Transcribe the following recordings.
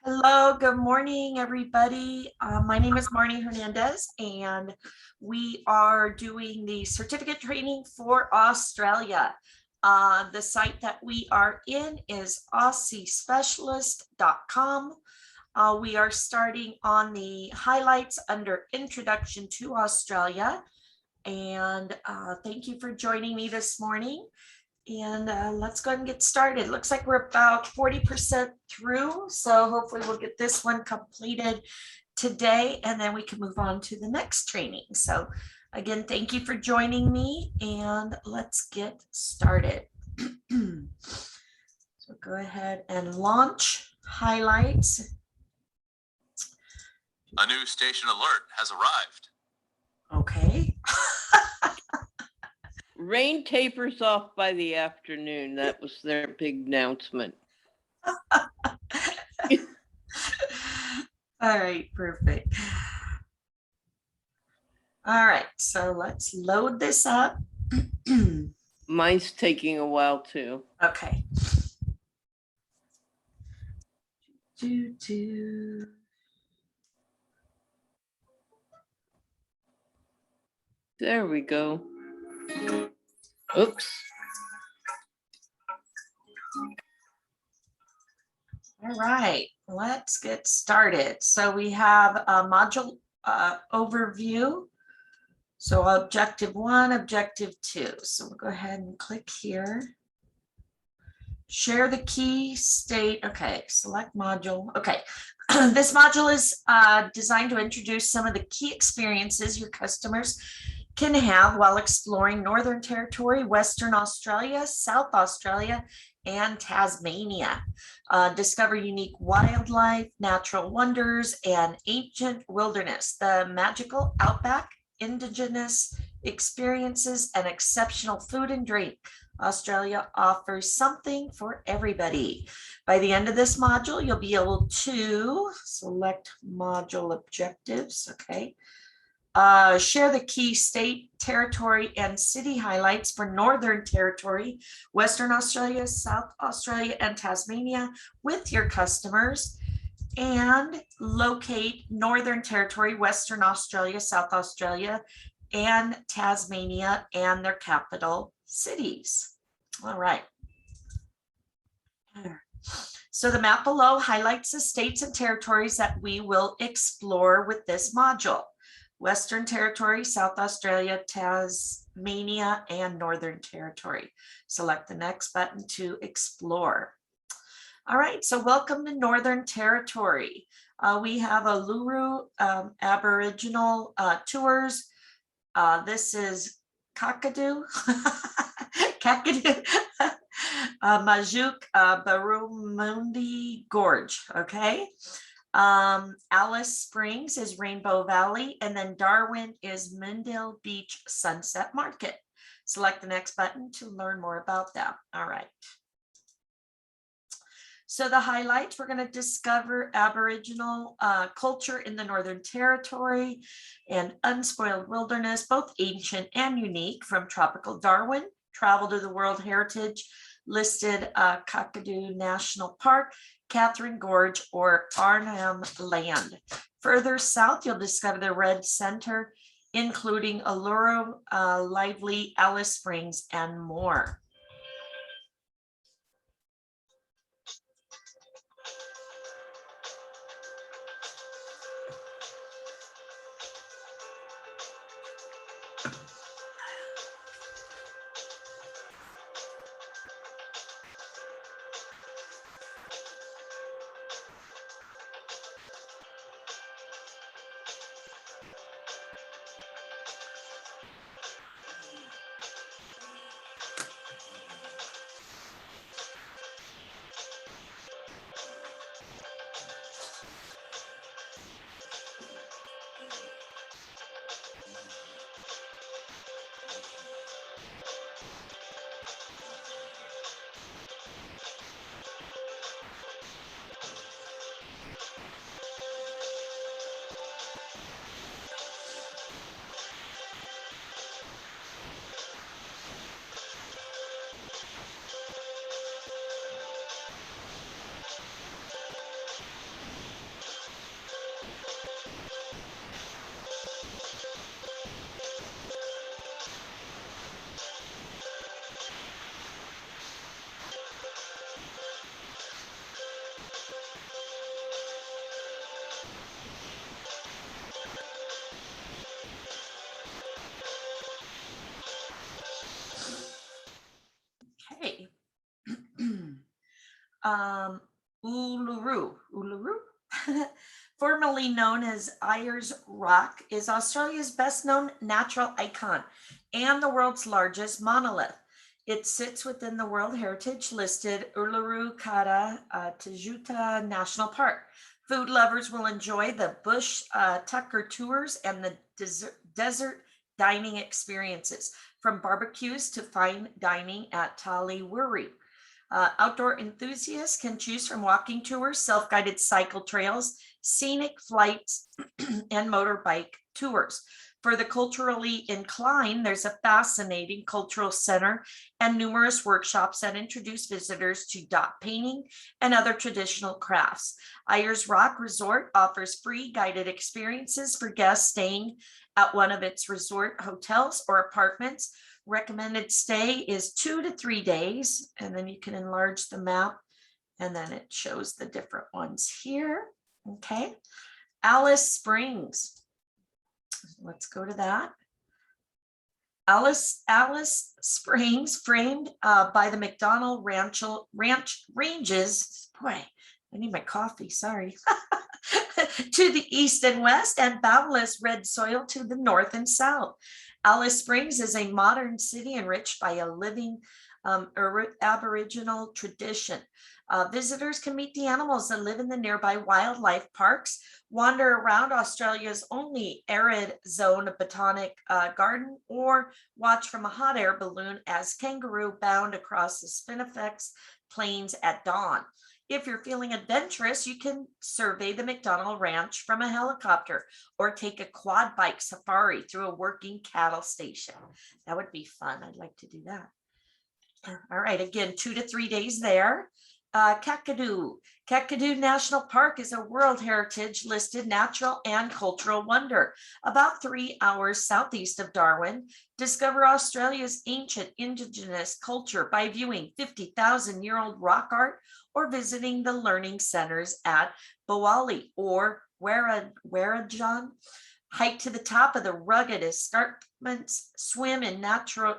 Hello, good morning, everybody. My name is Marnie Hernandez, and we are doing the certificate training for Australia. The site that we are in is AussieSpecialist.com. We are starting on the highlights under Introduction to Australia. And thank you for joining me this morning. And let's go ahead and get started. Looks like we're about 40% through. So hopefully we'll get this one completed today and then we can move on to the next training. So again, thank you for joining me and let's get started. So go ahead and launch highlights. A new station alert has arrived. Okay. Rain tapers off by the afternoon. That was their big announcement. All right, perfect. All right, so let's load this up. Mine's taking a while too. Okay. There we go. Oops. All right, let's get started. So we have a module overview. So objective 1, objective 2. So we'll go ahead and click here. Share the key state. Okay, select module. Okay, this module is designed to introduce some of the key experiences your customers can have while exploring Northern Territory, Western Australia, South Australia, and Tasmania. Discover unique wildlife, natural wonders, and ancient wilderness, the magical outback, indigenous experiences, and exceptional food and drink. Australia offers something for everybody. By the end of this module, you'll be able to select module objectives, okay? Share the key state, territory, and city highlights for Northern Territory, Western Australia, South Australia, and Tasmania with your customers, and locate Northern Territory, Western Australia, South Australia, and Tasmania and their capital cities. All right. So the map below highlights the states and territories that we will explore with this module. Western Territory, South Australia, Tasmania, and Northern Territory. Select the next button to explore. All right, so welcome to Northern Territory. We have a Uluru Aboriginal tours. This is Kakadu, Kakadu, Majuk, Barumundi Gorge, okay? Alice Springs is Rainbow Valley, and then Darwin is Mendell Beach Sunset Market. Select the next button to learn more about that. All right. So the highlights, we're going to discover Aboriginal culture in the Northern Territory and unspoiled wilderness, both ancient and unique, from tropical Darwin, travel to the World Heritage listed Kakadu National Park, Catherine Gorge, or Arnhem Land. Further south, you'll discover the Red Center, including Uluru, Lively, Alice Springs, and more. Uluru, formerly known as Ayers Rock, is Australia's best known natural icon and the world's largest monolith. It sits within the World Heritage listed Uluru Kata Tajuta National Park. Food lovers will enjoy the bush tucker tours and the desert dining experiences, from barbecues to fine dining at Tali Wuri. Outdoor enthusiasts can choose from walking tours, self-guided cycle trails, scenic flights, and motorbike tours. For the culturally inclined, there's a fascinating cultural center and numerous workshops that introduce visitors to dot painting and other traditional crafts. Ayers Rock Resort offers free guided experiences for guests staying at one of its resort hotels or apartments. Recommended stay is 2 to 3 days, and then you can enlarge the map, and then it shows the different ones here. Okay, Alice Springs. Let's go to that. Alice Springs, framed by the McDonald Ranch ranges. Boy, I need my coffee, sorry. To the east and west, and boundless red soil to the north and south. Alice Springs is a modern city enriched by a living Aboriginal tradition. Visitors can meet the animals that live in the nearby wildlife parks, wander around Australia's only arid zone botanic garden, or watch from a hot air balloon as kangaroo bound across the Spinifex plains at dawn. If you're feeling adventurous, you can survey the McDonald Ranch from a helicopter or take a quad bike safari through a working cattle station. That would be fun. I'd like to do that. All right, again, 2 to 3 days there. Kakadu. Kakadu National Park is a World Heritage listed natural and cultural wonder. About 3 hours southeast of Darwin, discover Australia's ancient indigenous culture by viewing 50,000-year-old rock art or visiting the learning centers at Bowali or Werrajon. Hike to the top of the rugged escarpments, swim in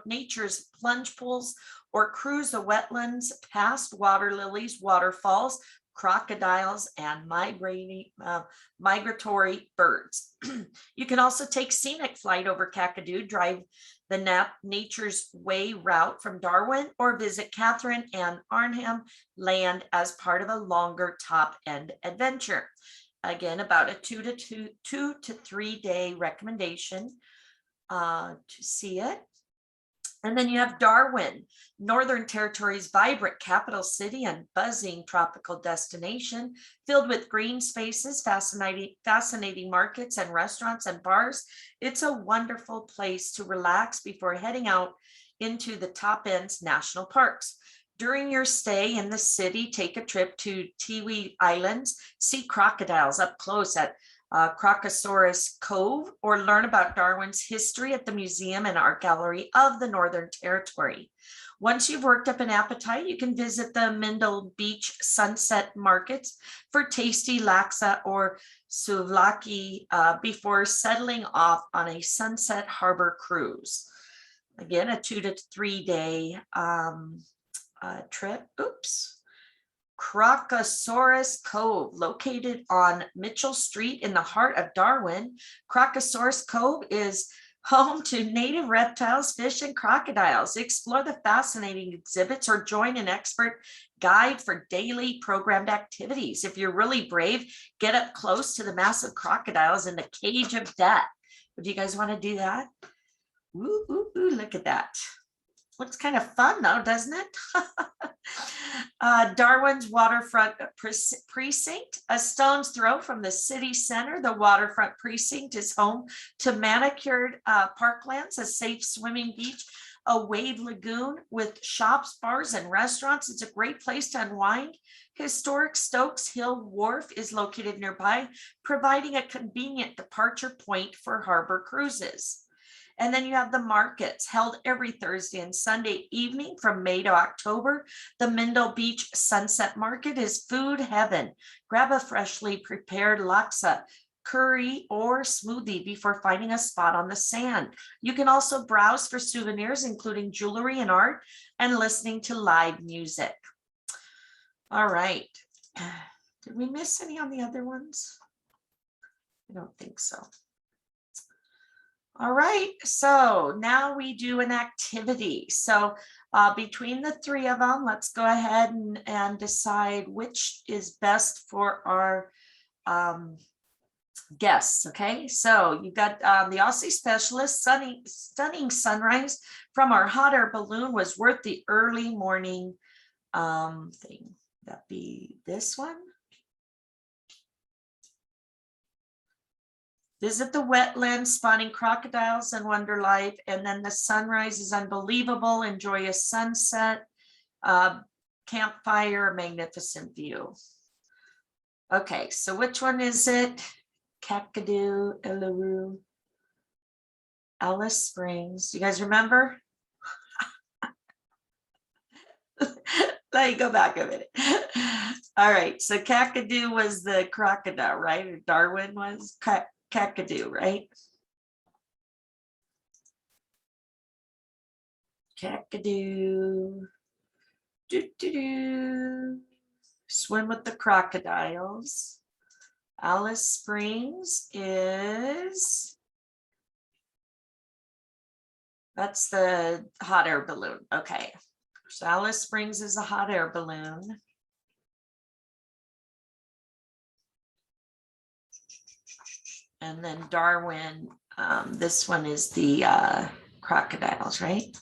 nature's plunge pools, or cruise the wetlands past water lilies, waterfalls, crocodiles, and migratory birds. You can also take scenic flight over Kakadu, drive the Nature's Way route from Darwin, or visit Catherine and Arnhem Land as part of a longer top-end adventure. Again, about a 2 to 3 day recommendation to see it. And then you have Darwin, Northern Territory's vibrant capital city and buzzing tropical destination, filled with green spaces, fascinating markets and restaurants and bars. It's a wonderful place to relax before heading out into the top ends national parks. During your stay in the city, take a trip to Tiwi Islands, see crocodiles up close at Crocosaurus Cove, or learn about Darwin's history at the Museum and Art Gallery of the Northern Territory. Once you've worked up an appetite, you can visit the Mindle Beach Sunset Markets for tasty laksa or souvlaki before settling off on a Sunset Harbor cruise. Again, a 2 to 3 day trip. Crocosaurus Cove, located on Mitchell Street in the heart of Darwin. Crocosaurus Cove is home to native reptiles, fish, and crocodiles. Explore the fascinating exhibits or join an expert guide for daily programmed activities. If you're really brave, get up close to the massive crocodiles in the cage of death. Would you guys want to do that? Ooh, ooh, ooh, look at that. Looks kind of fun though, doesn't it? Darwin's Waterfront Precinct, a stone's throw from the city center. The Waterfront Precinct is home to manicured parklands, a safe swimming beach, a wave lagoon with shops, bars, and restaurants. It's a great place to unwind. Historic Stokes Hill Wharf is located nearby, providing a convenient departure point for harbor cruises. And then you have the markets held every Thursday and Sunday evening from May to October. The Mindle Beach Sunset Market is food heaven. Grab a freshly prepared laksa, curry, or smoothie before finding a spot on the sand. You can also browse for souvenirs, including jewelry and art, and listening to live music. All right. Did we miss any on the other ones? I don't think so. All right, so now we do an activity. So between the three of them, let's go ahead and decide which is best for our guests. Okay, so you've got the Aussie Specialist, stunning sunrise from our hot air balloon was worth the early morning thing. That'd be this one. Visit the wetlands, spotting crocodiles and wonderlife. And then the sunrise is unbelievable. Enjoy a sunset, campfire, magnificent view. Okay, so which one is it? Kakadu, Uluru, Alice Springs. Do you guys remember? Let me go back a minute. All right, so Kakadu was the crocodile, right? Or Darwin was Kakadu, right? Kakadu. Swim with the crocodiles. Alice Springs is, that's the hot air balloon. Okay. So Alice Springs is a hot air balloon. And then Darwin, this one is the crocodiles, right?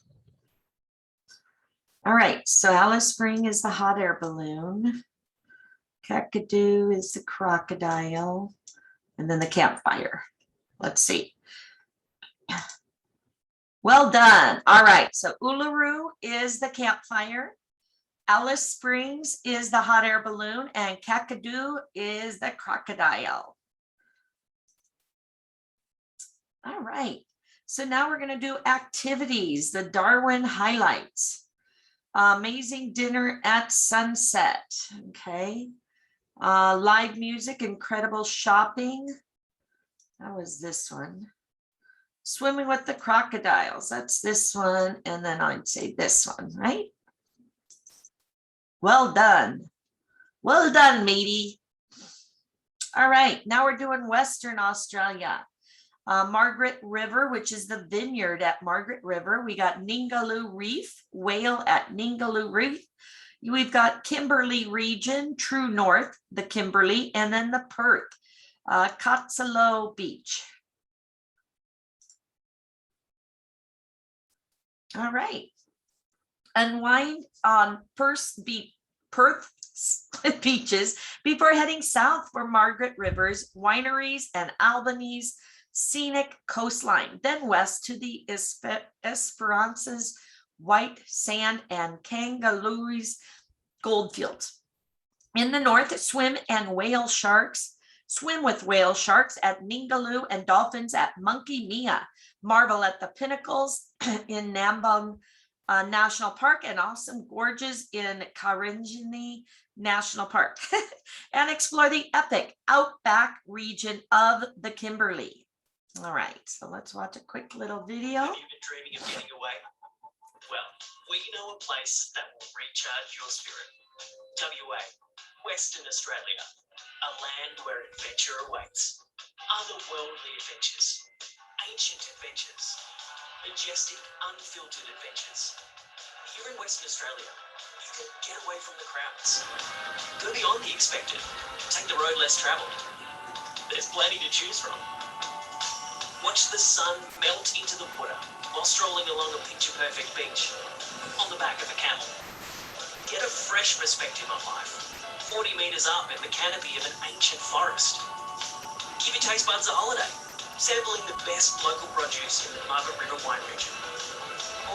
All right, so Alice Spring is the hot air balloon. Kakadu is the crocodile. And then the campfire. Let's see. Well done. All right, so Uluru is the campfire. Alice Springs is the hot air balloon, and Kakadu is the crocodile. All right, so now we're going to do activities, the Darwin highlights. Amazing dinner at sunset, okay. Live music, incredible shopping. That was this one. Swimming with the crocodiles, that's this one, and then I'd say this one, right? Well done. Well done, matey. All right, now we're doing Western Australia. Margaret River, which is the vineyard at Margaret River. We got Ningaloo Reef, whale at Ningaloo Reef. We've got Kimberly Region, true north, the Kimberly, and then the Perth, Cotsalo Beach. All right. Unwind on Perth beaches before heading south for Margaret River's wineries and Albany's scenic coastline, then west to the Esperance's white sand and Kangaroo's goldfields. In the north, swim with whale sharks at Ningaloo and dolphins at Monkey Mia. Marvel at the pinnacles in Nambong National Park and awesome gorges in Karinjini National Park and explore the epic Outback region of the Kimberley. All right, so let's watch a quick little video. Have you been dreaming of getting away? Well, we know a place that will recharge your spirit. WA, Western Australia, a land where adventure awaits. Otherworldly adventures, ancient adventures, majestic, unfiltered adventures. Here in Western Australia, you can get away from the crowds. Go beyond the expected. Take the road less travelled. There's plenty to choose from. Watch the sun melt into the water while strolling along a picture-perfect beach on the back of a camel. Get a fresh perspective on life, 40 metres up in the canopy of an ancient forest. Give your taste buds a holiday, sampling the best local produce in the Margaret River wine region.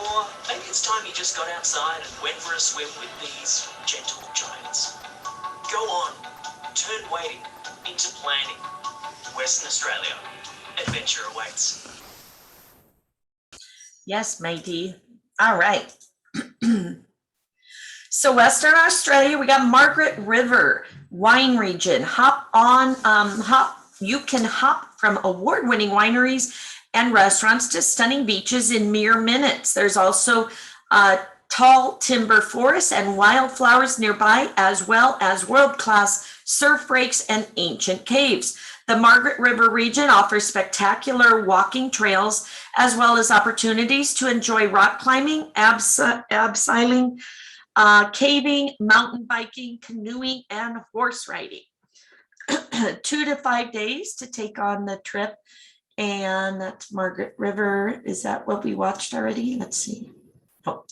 Or maybe it's time you just got outside and went for a swim with these gentle giants. Go on, turn waiting into planning. Western Australia. Adventure awaits. Yes, matey. All right. So Western Australia, we got Margaret River wine region. You can hop from award-winning wineries and restaurants to stunning beaches in mere minutes. There's also tall timber forests and wildflowers nearby, as well as world-class surf breaks and ancient caves. The Margaret River region offers spectacular walking trails, as well as opportunities to enjoy rock climbing, abseiling, caving, mountain biking, canoeing, and horse riding. 2 to 5 days to take on the trip. And that's Margaret River. Is that what we watched already? Let's see. Oh.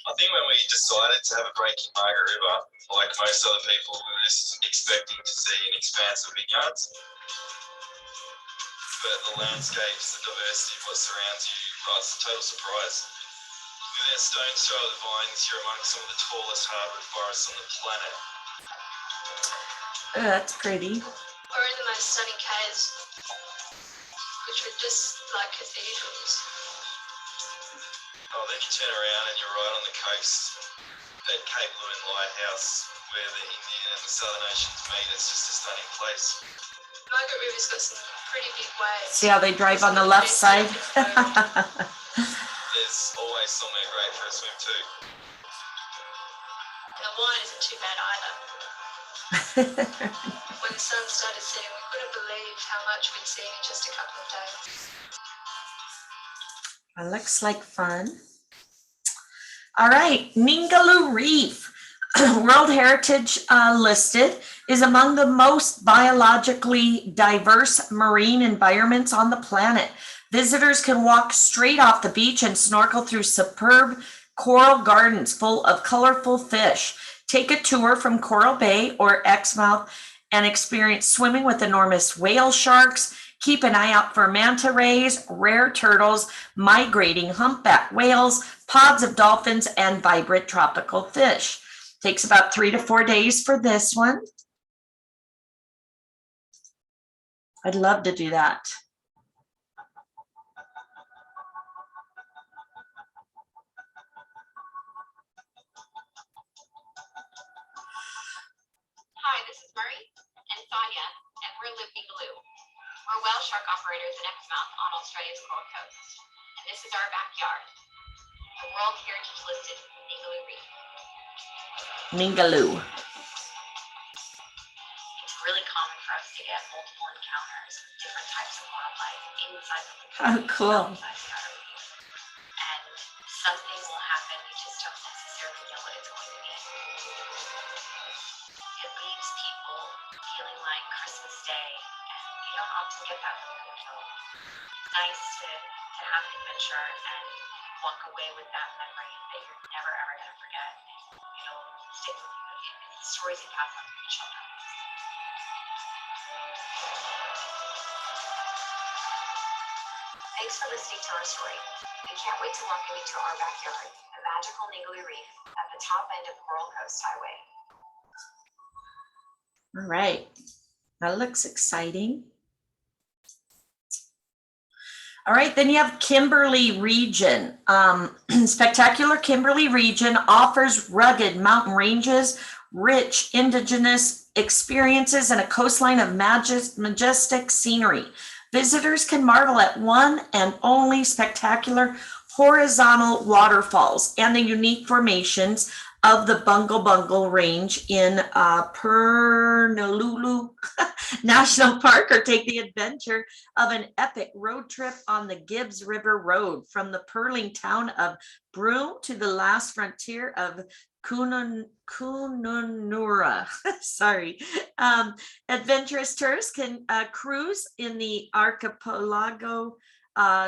I think when we decided to have a break in Margaret River, like most other people, we were just expecting to see an expanse of vineyards. But the landscapes, the diversity of what surrounds you, well, it's a total surprise. Within a stone's throw of the vines, you're among some of the tallest hardwood forests on the planet. Oh, that's pretty. We're in the most stunning caves, which are just like cathedrals. Oh, then you turn around and you're right on the coast at Cape Lewin Lighthouse, where the Indian and the Southern Oceans meet. It's just a stunning place. Margaret River's got some pretty big waves. See how they drive on the left side? There's always somewhere great for a swim too. And the wine isn't too bad either. When the sun started setting, we couldn't believe how much we'd seen in just a couple of days. It looks like fun. All right, Ningaloo Reef, World Heritage listed, is among the most biologically diverse marine environments on the planet. Visitors can walk straight off the beach and snorkel through superb coral gardens full of colorful fish. Take a tour from Coral Bay or Exmouth and experience swimming with enormous whale sharks. Keep an eye out for manta rays, rare turtles, migrating humpback whales, pods of dolphins, and vibrant tropical fish. Takes about 3 to 4 days for this one. I'd love to do that. Hi, this is Murray and Sonia, and we're Live Ningaloo. We're whale shark operators in Exmouth on Australia's Coral Coast, and this is our backyard, the World Heritage listed Ningaloo Reef. Ningaloo. It's really common for us to get multiple encounters with different types of wildlife inside of the Oh, cool. outside the outer reef. And something will happen, you just don't necessarily know what it's going to be. It leaves people feeling like Christmas Day, and you don't often get that from Fremantle. It's nice to have an adventure and walk away with that memory that you're never ever going to forget. It'll stick with you. It's stories you pass on to your children. Thanks for listening to our story. We can't wait to welcome you to our backyard, the magical Ningaloo Reef at the top end of Coral Coast Highway. All right, that looks exciting. All right, then you have Kimberly Region. Spectacular Kimberly Region offers rugged mountain ranges, rich indigenous experiences, and a coastline of majestic scenery. Visitors can marvel at one and only spectacular horizontal waterfalls and the unique formations of the Bungle Bungle Range in Pernalulu National Park, or take the adventure of an epic road trip on the Gibbs River Road from the purling town of Broome to the last frontier of Kununurra. Sorry. Adventurous tourists can cruise in the archipelago,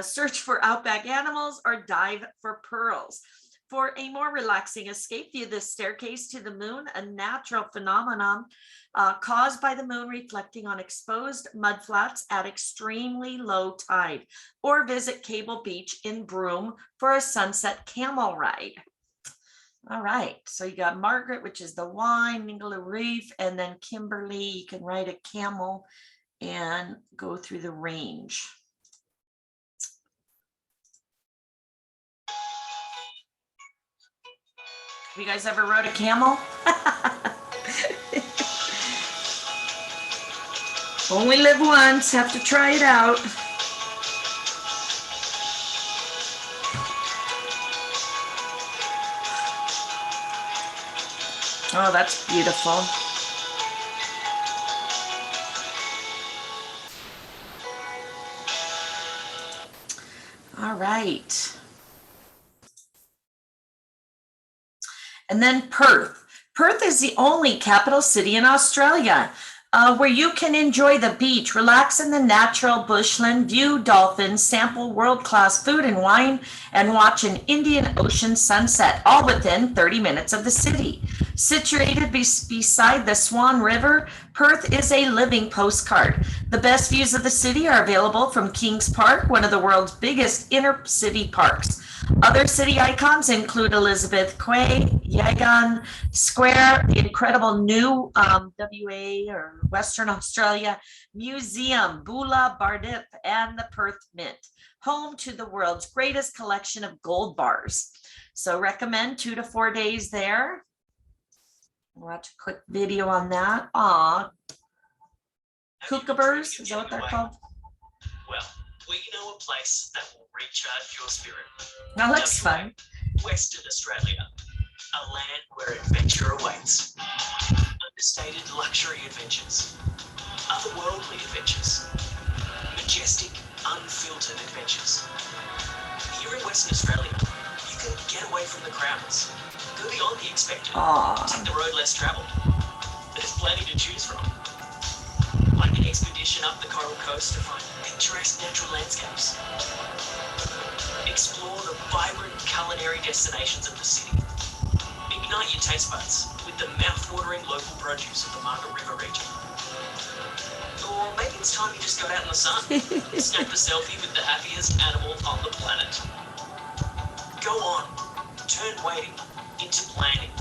search for outback animals, or dive for pearls. For a more relaxing escape, view the staircase to the moon, a natural phenomenon caused by the moon reflecting on exposed mudflats at extremely low tide, or visit Cable Beach in Broome for a sunset camel ride. All right, so you got Margaret, which is the wine, Ningaloo Reef, and then Kimberly, you can ride a camel and go through the range. Have you guys ever rode a camel? Only live once, have to try it out. Oh, that's beautiful. All right. And then Perth. Perth is the only capital city in Australia where you can enjoy the beach, relax in the natural bushland, view dolphins, sample world-class food and wine, and watch an Indian Ocean sunset, all within 30 minutes of the city. Situated beside the Swan River, Perth is a living postcard. The best views of the city are available from Kings Park, one of the world's biggest inner city parks. Other city icons include Elizabeth Quay, Yagan Square, the incredible new WA or Western Australia Museum, Bula Bardip, and the Perth Mint, home to the world's greatest collection of gold bars. So recommend 2 to 4 days there. Watch a quick video on that. Aw, kookaburras, is that what they're called? Well, we know a place that will recharge your spirit. That looks fun. Western Australia, a land where adventure awaits. Understated luxury adventures, otherworldly adventures, majestic, unfiltered adventures. Here in Western Australia, you can get away from the crowds, go beyond the expected, take the road less travelled. There's plenty to choose from. Like an expedition up the Coral Coast to find picturesque natural landscapes. Explore the vibrant culinary destinations of the city. Ignite your taste buds with the mouth-watering local produce of the Margaret River region. Or maybe it's time you just got out in the sun, snapped a selfie with the happiest animal on the planet. Go on, turn waiting into planning.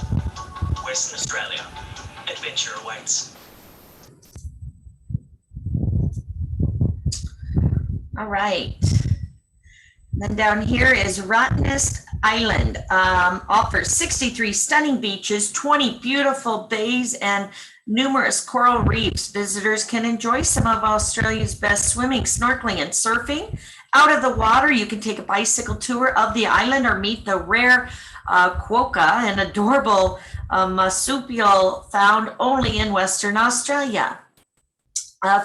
Western Australia, adventure awaits. All right. Then down here is Rottnest Island. Offers 63 stunning beaches, 20 beautiful bays, and numerous coral reefs. Visitors can enjoy some of Australia's best swimming, snorkeling, and surfing. Out of the water, you can take a bicycle tour of the island or meet the rare quokka, an adorable marsupial found only in Western Australia.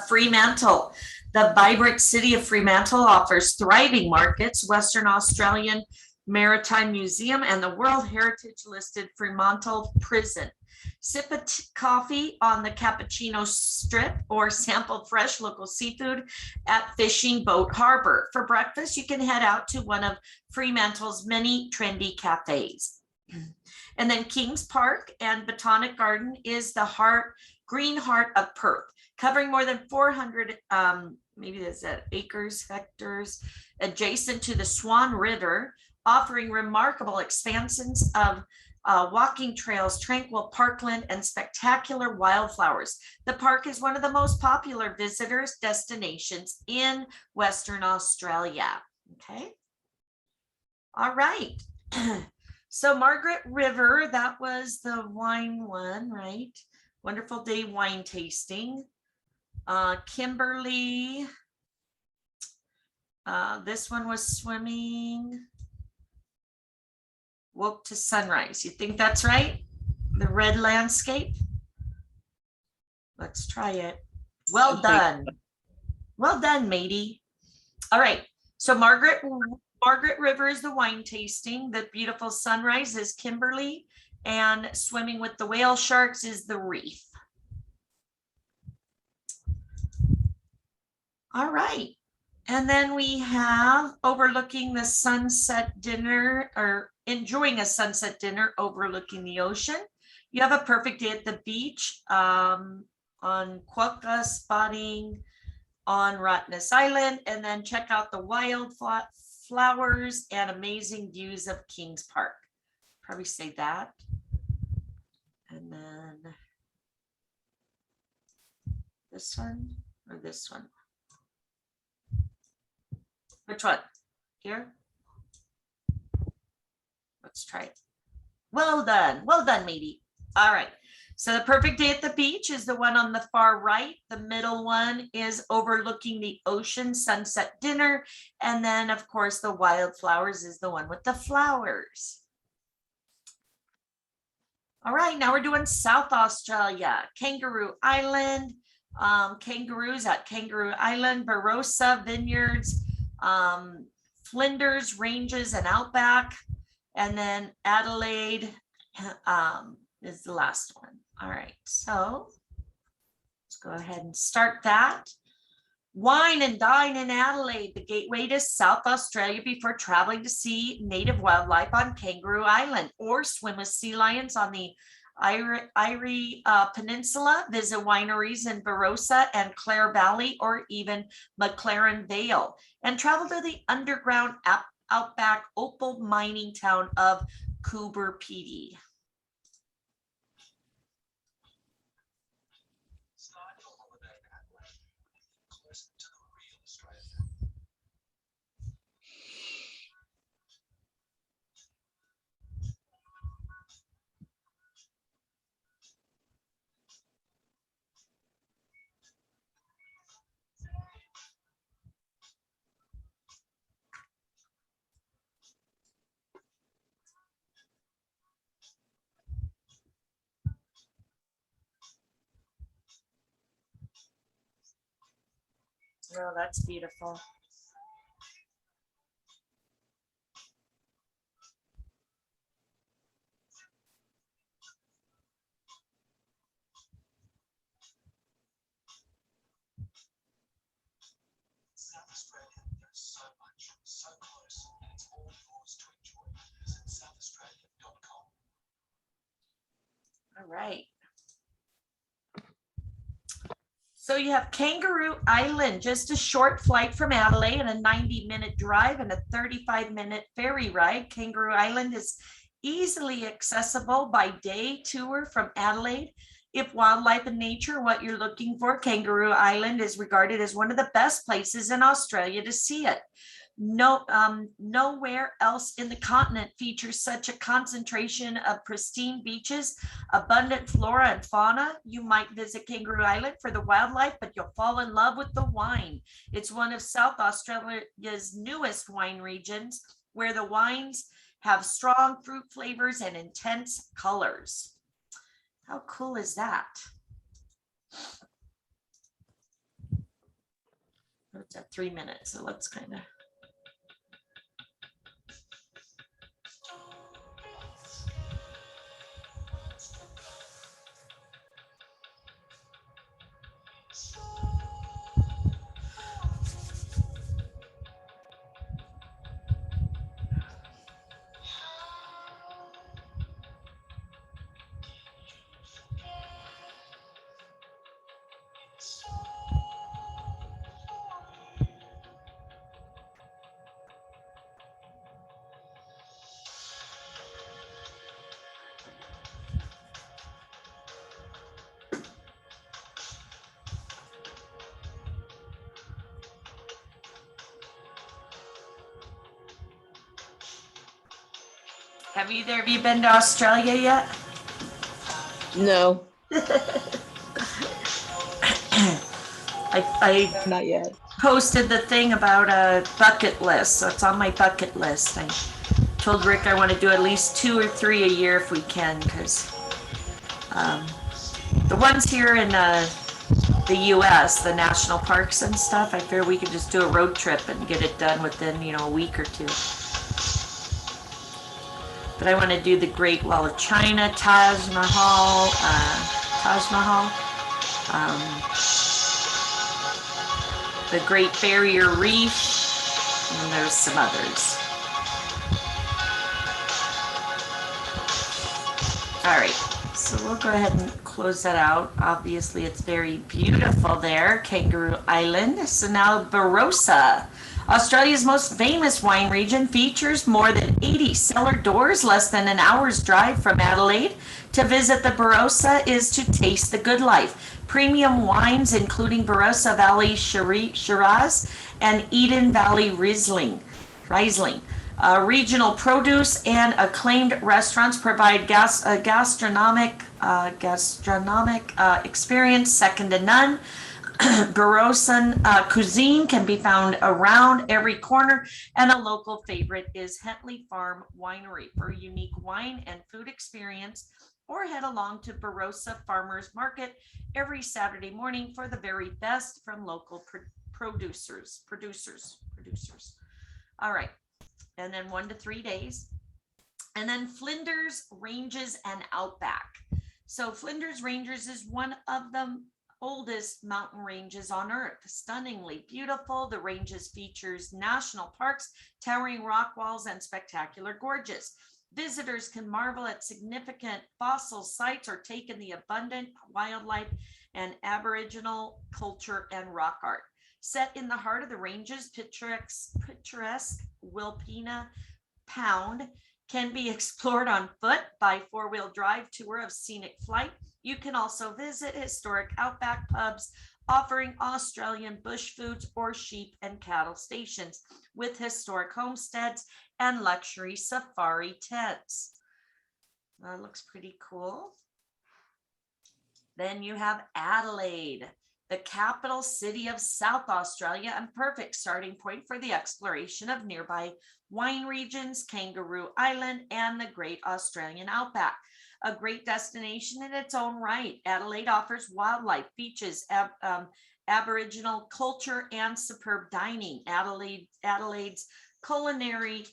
Fremantle. The vibrant city of Fremantle offers thriving markets, Western Australian Maritime Museum, and the World Heritage listed Fremantle Prison. Sip a coffee on the Cappuccino Strip or sample fresh local seafood at Fishing Boat Harbor. For breakfast, you can head out to one of Fremantle's many trendy cafes. And then Kings Park and Botanic Garden is the green heart of Perth, covering more than 400 maybe that's acres, hectares, adjacent to the Swan River, offering remarkable expanses of walking trails, tranquil parkland, and spectacular wildflowers. The park is one of the most popular visitors destinations in Western Australia. Okay. All right. So Margaret River, that was the wine one, right? Wonderful day wine tasting. Kimberly, this one was swimming. Woke to sunrise. You think that's right? The red landscape. Let's try it. Well done. Well done, matey. All right. So Margaret River is the wine tasting. The beautiful sunrise is Kimberly, and swimming with the whale sharks is the reef. All right. And then we have overlooking the sunset dinner, or enjoying a sunset dinner overlooking the ocean. You have a perfect day at the beach, on quokka spotting on Rottnest Island, and then check out the wildflowers and amazing views of Kings Park. Probably say that. And then this one or this one. Which one? Here? Let's try it. Well done. Well done, matey. All right. So the perfect day at the beach is the one on the far right. The middle one is overlooking the ocean, sunset dinner. And then, of course, the wildflowers is the one with the flowers. All right, now we're doing South Australia, Kangaroo Island, kangaroos at Kangaroo Island, Barossa Vineyards, Flinders Ranges and Outback, and then Adelaide is the last one. All right, so let's go ahead and start that. Wine and dine in Adelaide, the gateway to South Australia before traveling to see native wildlife on Kangaroo Island, or swim with sea lions on the Itinerary Peninsula, visit wineries in Barossa and Clare Valley, or even McLaren Vale, and travel to the underground outback opal mining town of Coober Pedy. Start your holiday in Adelaide, closer to the real Australia. Oh, that's beautiful. South Australia, there's so much, so close, and it's all yours to enjoy. Visit southaustralia.com. All right. So you have Kangaroo Island, just a short flight from Adelaide and a 90-minute drive and a 35-minute ferry ride. Kangaroo Island is easily accessible by day tour from Adelaide. If wildlife and nature are what you're looking for, Kangaroo Island is regarded as one of the best places in Australia to see it. Nowhere else in the continent features such a concentration of pristine beaches, abundant flora and fauna. You might visit Kangaroo Island for the wildlife, but you'll fall in love with the wine. It's one of South Australia's newest wine regions, where the wines have strong fruit flavors and intense colors. How cool is that? It's at 3 minutes, so let's kind of. Have either of you been to Australia yet? No, I not yet. posted the thing about a bucket list, so it's on my bucket list. I told Rick I want to do at least 2 or 3 a year if we can, because the ones here in the US, the national parks and stuff, I figure we could just do a road trip and get it done within, a week or 2. But I want to do the Great Wall of China, Taj Mahal, the Great Barrier Reef, and there's some others. All right, so we'll go ahead and close that out. Obviously, it's very beautiful there, Kangaroo Island. So now Barossa. Australia's most famous wine region features more than 80 cellar doors, less than an hour's drive from Adelaide. To visit the Barossa is to taste the good life. Premium wines, including Barossa Valley Shiraz and Eden Valley Riesling. Regional produce and acclaimed restaurants provide gastronomic experience second to none. Barossan cuisine can be found around every corner, and a local favorite is Hentley Farm Winery for a unique wine and food experience or head along to Barossa Farmers Market every Saturday morning for the very best from local producers. All right, and then 1 to 3 days. And then Flinders Ranges and Outback. So Flinders Ranges is one of the oldest mountain ranges on earth. Stunningly beautiful, the ranges features national parks, towering rock walls, and spectacular gorges. Visitors can marvel at significant fossil sites or take in the abundant wildlife and Aboriginal culture and rock art. Set in the heart of the ranges, picturesque Wilpena Pound can be explored on foot by four-wheel drive tour of scenic flight. You can also visit historic outback pubs offering Australian bush foods or sheep and cattle stations with historic homesteads and luxury safari tents. That looks pretty cool. Then you have Adelaide, the capital city of South Australia and perfect starting point for the exploration of nearby wine regions, Kangaroo Island, and the Great Australian Outback. A great destination in its own right, Adelaide offers wildlife, beaches, Aboriginal culture, and superb dining. Adelaide's culinary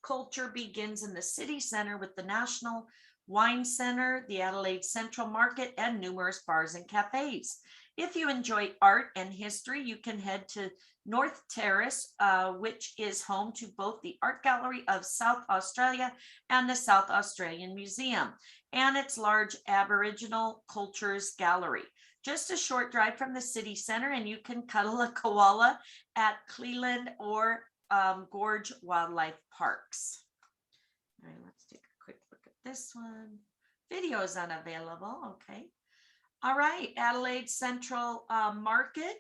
culture begins in the city center with the National Wine Center, the Adelaide Central Market, and numerous bars and cafes. If you enjoy art and history, you can head to North Terrace, which is home to both the Art Gallery of South Australia and the South Australian Museum, and its large Aboriginal Cultures Gallery. Just a short drive from the city center, and you can cuddle a koala at Cleland or Gorge Wildlife Parks. All right, let's take a quick look at this one. Video is unavailable, okay. All right, Adelaide Central Market.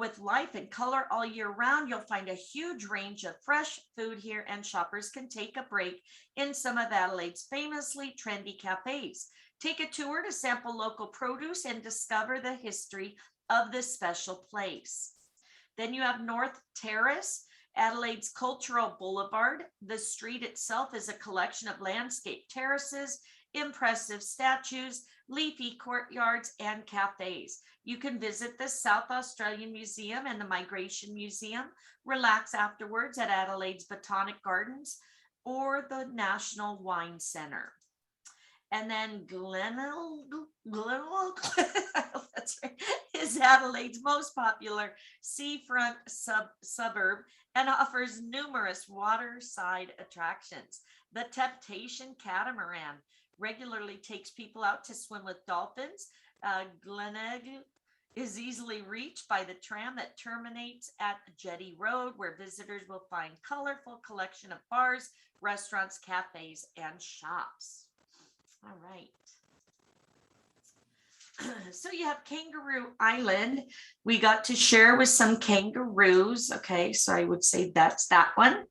With life and color all year round, you'll find a huge range of fresh food here, and shoppers can take a break in some of Adelaide's famously trendy cafes. Take a tour to sample local produce and discover the history of this special place. Then you have North Terrace, Adelaide's cultural boulevard. The street itself is a collection of landscape terraces, impressive statues, leafy courtyards, and cafes. You can visit the South Australian Museum and the Migration Museum, relax afterwards at Adelaide's Botanic Gardens or the National Wine Center. And then Glenelg that's right, is Adelaide's most popular seafront suburb and offers numerous waterside attractions. The Temptation Catamaran regularly takes people out to swim with dolphins. Glenelg is easily reached by the tram that terminates at Jetty Road, where visitors will find colorful collection of bars, restaurants, cafes, and shops. All right. So you have Kangaroo Island. We got to share with some kangaroos. Okay, so I would say that's that one.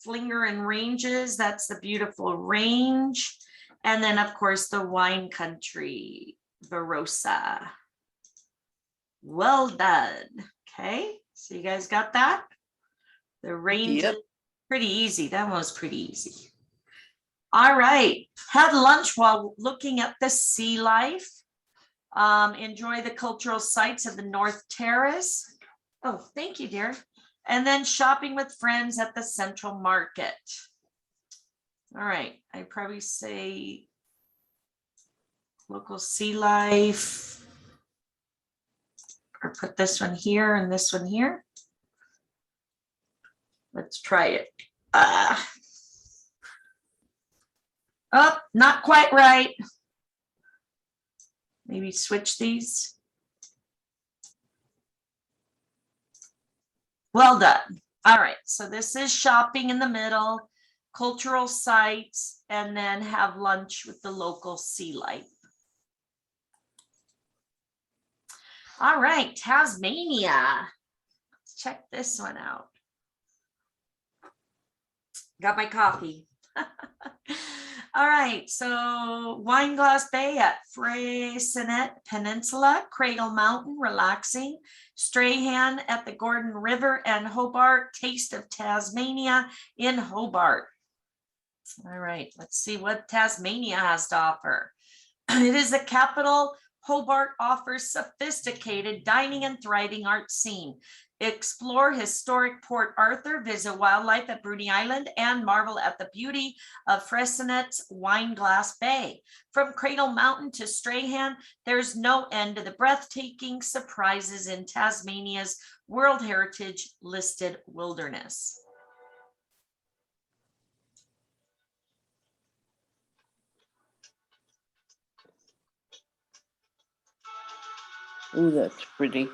Flinger and Ranges, that's the beautiful range. And then of course the wine country, Barossa. Well done. Okay, so you guys got that? The range, Yep. Pretty easy. That one was pretty easy. All right, have lunch while looking at the sea life. Enjoy the cultural sites of the North Terrace. Oh, thank you, dear. And then shopping with friends at the Central Market. All right, I'd probably say local sea life, or put this one here and this one here. Let's try it. Oh, not quite right. Maybe switch these. Well done. All right, so this is shopping in the middle, cultural sites, and then have lunch with the local sea life. All right, Tasmania. Let's check this one out. Got my coffee. All right, so Wineglass Bay at Fresnet Peninsula, Cradle Mountain, relaxing, Strahan at the Gordon River, and Hobart, Taste of Tasmania in Hobart. All right, let's see what Tasmania has to offer. It is the capital. Hobart offers sophisticated dining and thriving art scene. Explore historic Port Arthur, visit wildlife at Bruny Island, and marvel at the beauty of Fresnet's Wineglass Bay. From Cradle Mountain to Strahan, there's no end to the breathtaking surprises in Tasmania's World Heritage listed wilderness. Oh, that's pretty.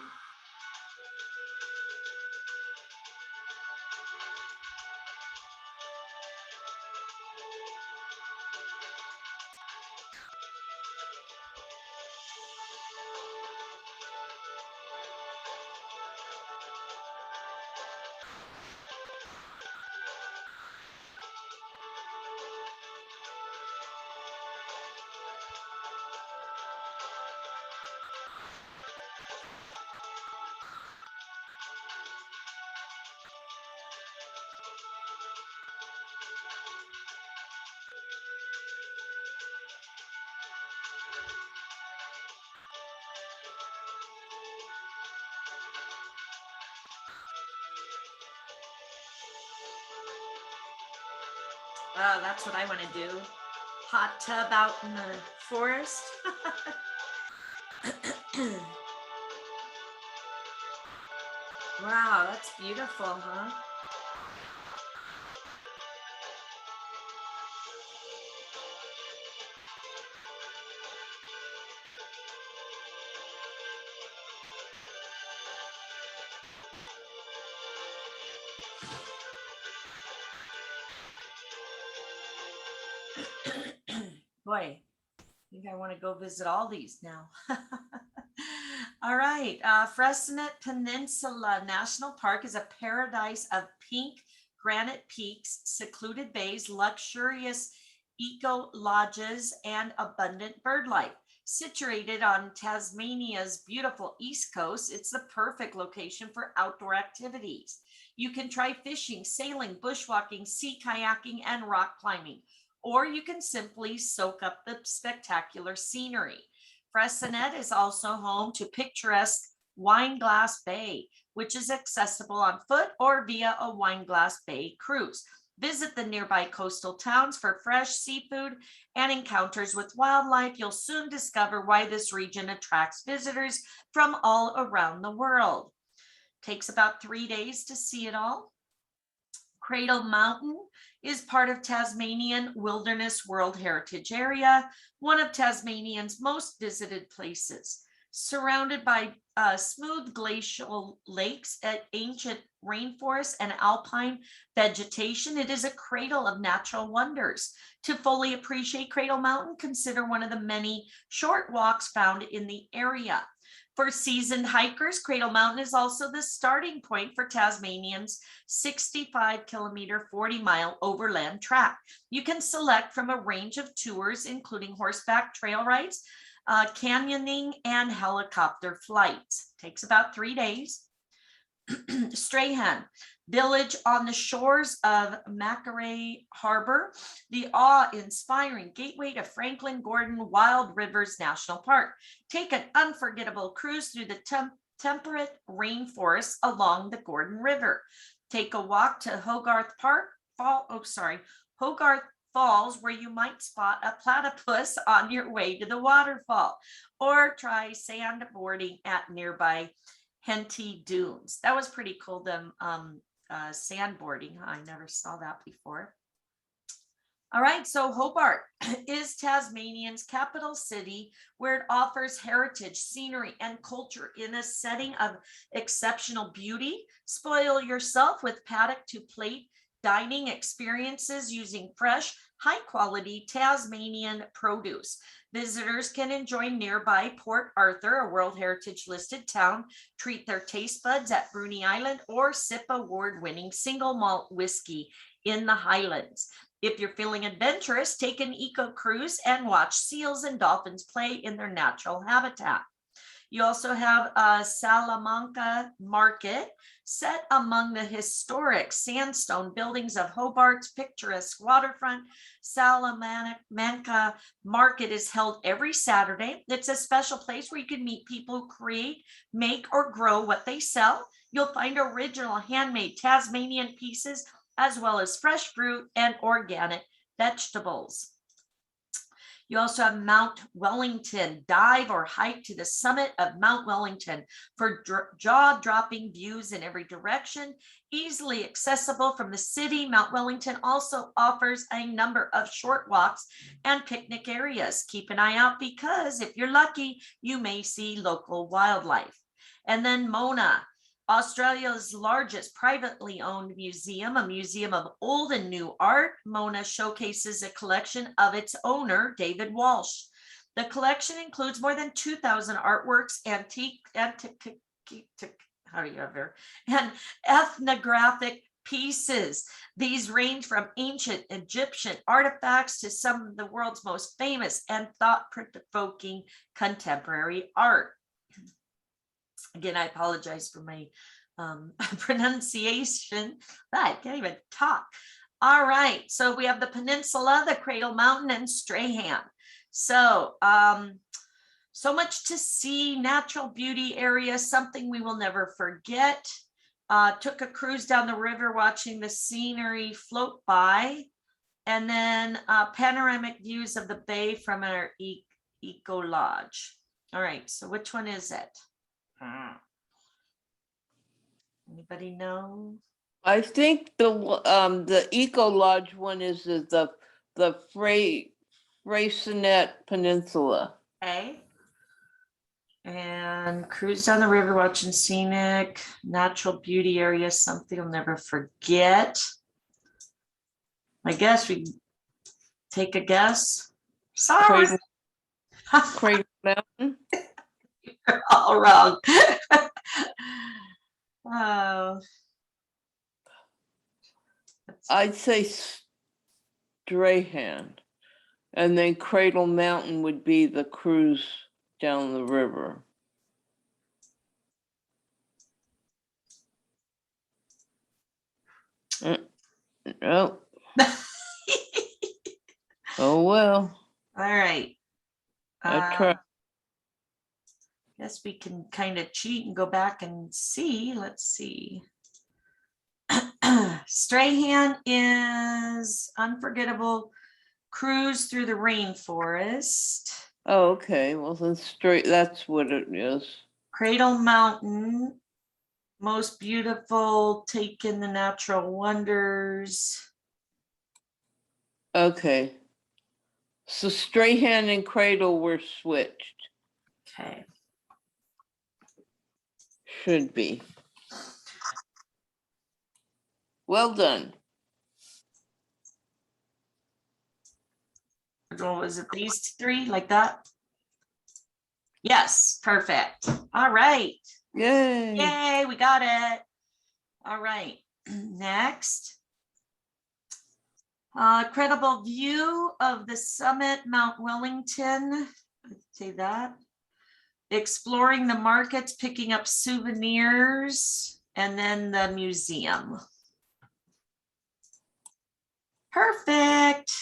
Oh, that's what I want to do. Hot tub out in the forest. Wow, that's beautiful, huh? Boy, I think I want to go visit all these now. All right, Fresnet Peninsula National Park is a paradise of pink granite peaks, secluded bays, luxurious eco lodges, and abundant bird life. Situated on Tasmania's beautiful east coast, it's the perfect location for outdoor activities. You can try fishing, sailing, bushwalking, sea kayaking, and rock climbing, or you can simply soak up the spectacular scenery. Fresnet is also home to picturesque Wineglass Bay, which is accessible on foot or via a Wineglass Bay cruise. Visit the nearby coastal towns for fresh seafood and encounters with wildlife. You'll soon discover why this region attracts visitors from all around the world. Takes about 3 days to see it all. Cradle Mountain is part of Tasmanian Wilderness World Heritage Area, one of Tasmanian's most visited places. Surrounded by smooth glacial lakes, ancient rainforests, and alpine vegetation, it is a cradle of natural wonders. To fully appreciate Cradle Mountain, consider one of the many short walks found in the area. For seasoned hikers, Cradle Mountain is also the starting point for Tasmanian's 65-kilometer, 40-mile overland track. You can select from a range of tours, including horseback trail rides, canyoning, and helicopter flights. Takes about 3 days. Strahan, village on the shores of Margaret River, the awe-inspiring gateway to Franklin Gordon Wild Rivers National Park. Take an unforgettable cruise through the temperate rainforests along the Gordon River. Take a walk to Hogarth Falls, where you might spot a platypus on your way to the waterfall, or try sandboarding at nearby Henty Dunes. That was pretty cool, them sandboarding. I never saw that before. All right, so Hobart is Tasmanian's capital city, where it offers heritage, scenery, and culture in a setting of exceptional beauty. Spoil yourself with paddock to plate dining experiences using fresh, high-quality Tasmanian produce. Visitors can enjoy nearby Port Arthur, a World Heritage listed town, treat their taste buds at Bruny Island, or sip award-winning single malt whiskey in the Highlands. If you're feeling adventurous, take an eco cruise and watch seals and dolphins play in their natural habitat. You also have Salamanica Market, set among the historic sandstone buildings of Hobart's picturesque waterfront. Salamanica Market is held every Saturday. It's a special place where you can meet people who create, make, or grow what they sell. You'll find original handmade Tasmanian pieces, as well as fresh fruit and organic vegetables. You also have Mount Wellington. Dive or hike to the summit of Mount Wellington for jaw-dropping views in every direction. Easily accessible from the city, Mount Wellington also offers a number of short walks and picnic areas. Keep an eye out because if you're lucky, you may see local wildlife. And then Mona, Australia's largest privately owned museum, a museum of old and new art. Mona showcases a collection of its owner, David Walsh. The collection includes more than 2,000 artworks, and ethnographic pieces. These range from ancient Egyptian artifacts to some of the world's most famous and thought-provoking contemporary art. Again, I apologize for my pronunciation. I can't even talk. All right, so we have the Peninsula, the Cradle Mountain, and Strahan. So, so much to see, natural beauty area, something we will never forget. Took a cruise down the river watching the scenery float by, and then panoramic views of the bay from our eco lodge. All right, so which one is it? Anybody know? I think the Eco Lodge one is the Fresnet Peninsula. Okay. And cruise down the river watching scenic, natural beauty area, something I'll never forget. I guess we take a guess. Sorry. Cradle Mountain. You're all wrong. Oh. I'd say Strahan, and then Cradle Mountain would be the cruise down the river. No. Oh well. All right. I try. Guess we can kind of cheat and go back and see. Let's see. Strahan is unforgettable cruise through the rainforest. Oh, okay. Well, then that's what it is. Cradle Mountain, most beautiful, take in the natural wonders. Okay. So Strahan and Cradle were switched. Okay. Should be. Well done. Was it these three like that? Yes, perfect. All right. Yay. Yay, we got it. All right. Next. Credible view of the summit, Mount Wellington. Let's say that. Exploring the markets, picking up souvenirs, and then the museum. Perfect.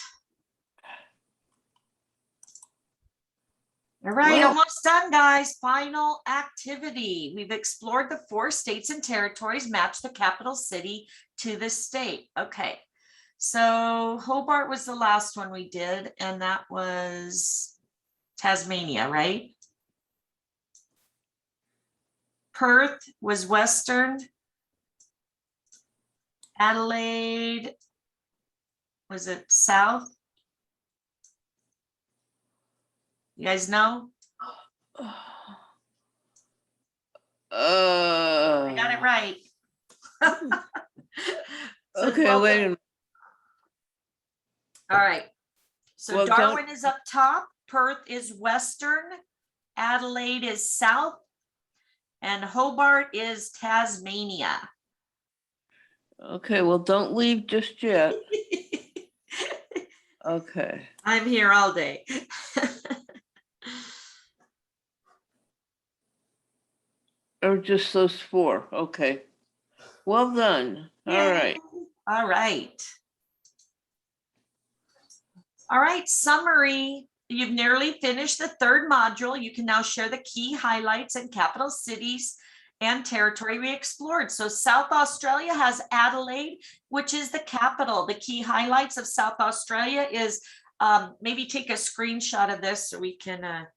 All right, Well, almost done, guys. Final activity. We've explored the 4 states and territories, matched the capital city to the state. Okay, so Hobart was the last one we did, and that was Tasmania, right? Perth was Western. Adelaide, was it South? You guys know? I got it right. So Okay, well wait a done. minute. All right. So Well, Darwin is up top, Perth is Western, Adelaide is South, and Hobart is Tasmania. Okay, well, don't leave just yet. Okay. I'm here all day. Or just those 4? Okay. Well done. All right. Yay. All right. All right, summary. You've nearly finished the 3rd module. You can now share the key highlights and capital cities and territory we explored. So South Australia has Adelaide, which is the capital. The key highlights of South Australia is maybe take a screenshot of this so we can,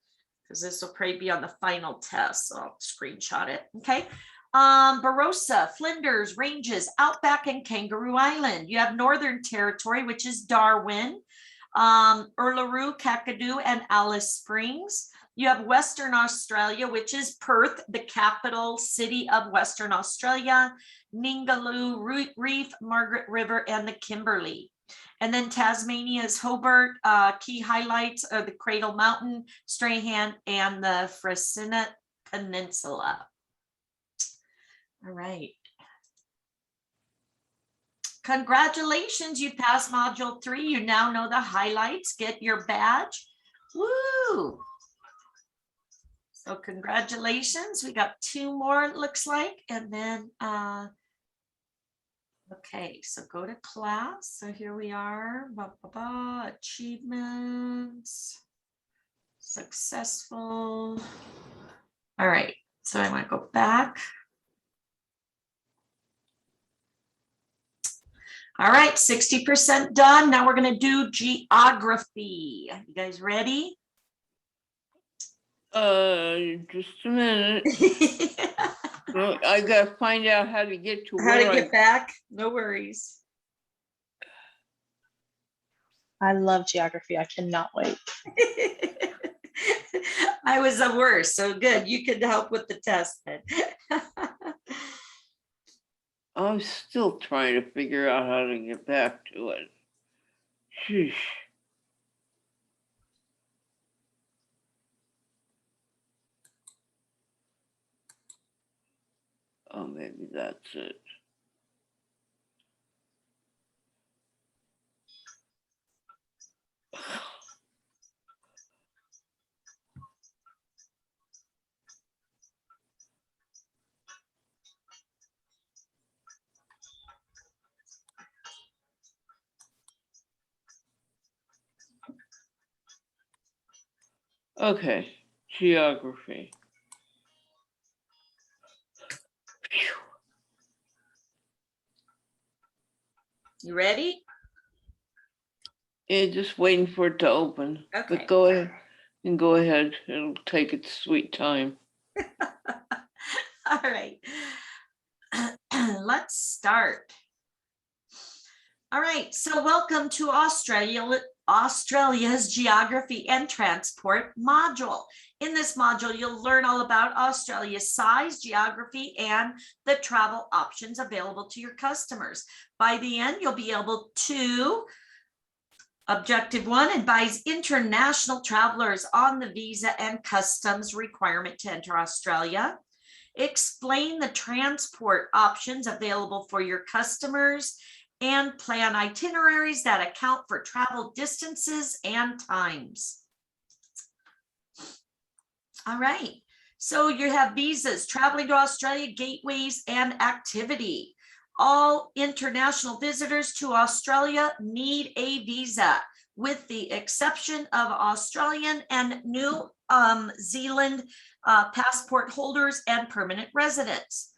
because this will probably be on the final test. So I'll screenshot it. Okay. Barossa, Flinders, Ranges, Outback, and Kangaroo Island. You have Northern Territory, which is Darwin, Uluru, Kakadu, and Alice Springs. You have Western Australia, which is Perth, the capital city of Western Australia, Ningaloo, Reef, Margaret River, and the Kimberly. And then Tasmania is Hobart. Key highlights are the Cradle Mountain, Strahan, and the Fresnet Peninsula. All right. Congratulations, you passed module 3. You now know the highlights. Get your badge. Woo! So congratulations. We got 2 more, it looks like. And then, okay, so go to class. So here we are. Achievements. Successful. All right. So I want to go back. All right, 60% done. Now we're going to do geography. You guys ready? Just a minute. Well, I gotta find out how to get to How to where get back? No worries. I love geography. I cannot wait. I was the worst, so good. You could help with the test then. I'm still trying to figure out how to get back to it. Sheesh. Oh, maybe that's it. Okay, geography. Phew. You ready? Yeah, just waiting for it to open. Okay. But go ahead and go ahead. It'll take its sweet time. All right. Let's start. All right, so welcome to Australia's Geography and Transport module. In this module, you'll learn all about Australia's size, geography, and the travel options available to your customers. By the end, you'll be able to, Objective 1, advise international travelers on the visa and customs requirement to enter Australia. Explain the transport options available for your customers and plan itineraries that account for travel distances and times. All right, so you have visas, traveling to Australia, gateways, and activity. All international visitors to Australia need a visa, with the exception of Australian and New Zealand passport holders and permanent residents.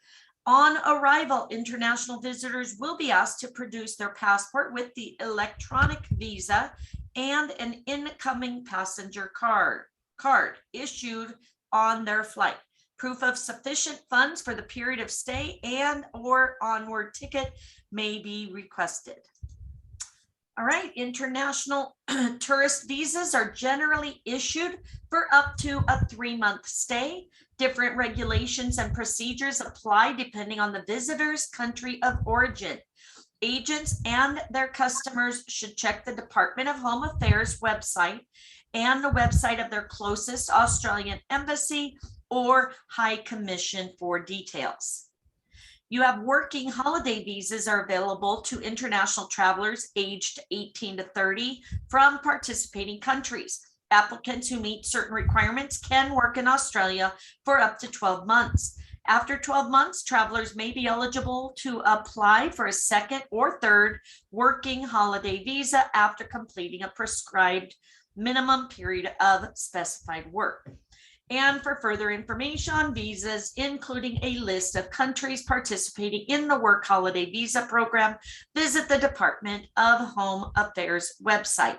On arrival, international visitors will be asked to produce their passport with the electronic visa and an incoming passenger card issued on their flight. Proof of sufficient funds for the period of stay and or onward ticket may be requested. All right, international tourist visas are generally issued for up to a 3-month stay. Different regulations and procedures apply depending on the visitor's country of origin. Agents and their customers should check the Department of Home Affairs website and the website of their closest Australian embassy or High Commission for details. You have working holiday visas are available to international travelers aged 18 to 30 from participating countries. Applicants who meet certain requirements can work in Australia for up to 12 months. After 12 months, travelers may be eligible to apply for a second or third working holiday visa after completing a prescribed minimum period of specified work. And for further information on visas, including a list of countries participating in the work holiday visa program, visit the Department of Home Affairs website.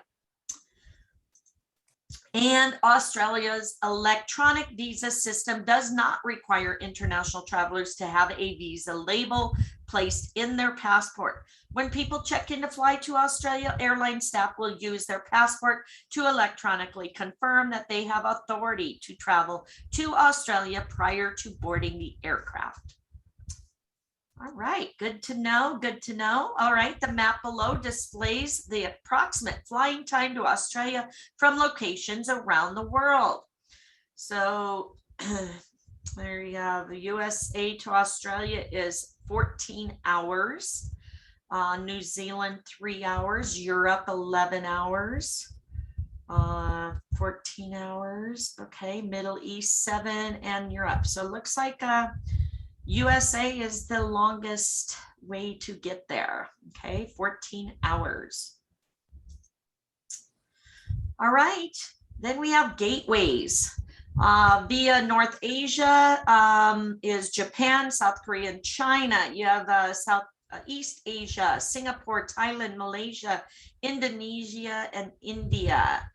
And Australia's electronic visa system does not require international travelers to have a visa label placed in their passport. When people check in to fly to Australia, airline staff will use their passport to electronically confirm that they have authority to travel to Australia prior to boarding the aircraft. All right, good to know, good to know. All right, the map below displays the approximate flying time to Australia from locations around the world. So there you have the USA to Australia is 14 hours. New Zealand, 3 hours. Europe, 11 hours. 14 hours. Okay, Middle East, 7, and Europe. So it looks like USA is the longest way to get there. Okay, 14 hours. All right, then we have gateways. Via North Asia is Japan, South Korea, and China. You have East Asia, Singapore, Thailand, Malaysia, Indonesia, and India.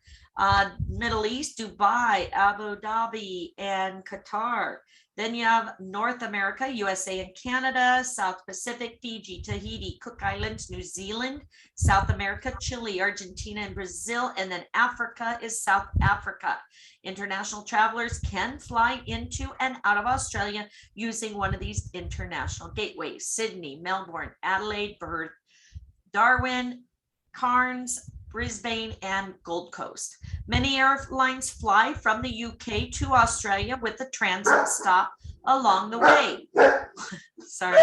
Middle East, Dubai, Abu Dhabi, and Qatar. Then you have North America, USA and Canada, South Pacific, Fiji, Tahiti, Cook Islands, New Zealand, South America, Chile, Argentina, and Brazil. And then Africa is South Africa. International travelers can fly into and out of Australia using one of these international gateways: Sydney, Melbourne, Adelaide, Perth, Darwin, Cairns, Brisbane, and Gold Coast. Many airlines fly from the UK to Australia with a transit stop along the way. Sorry.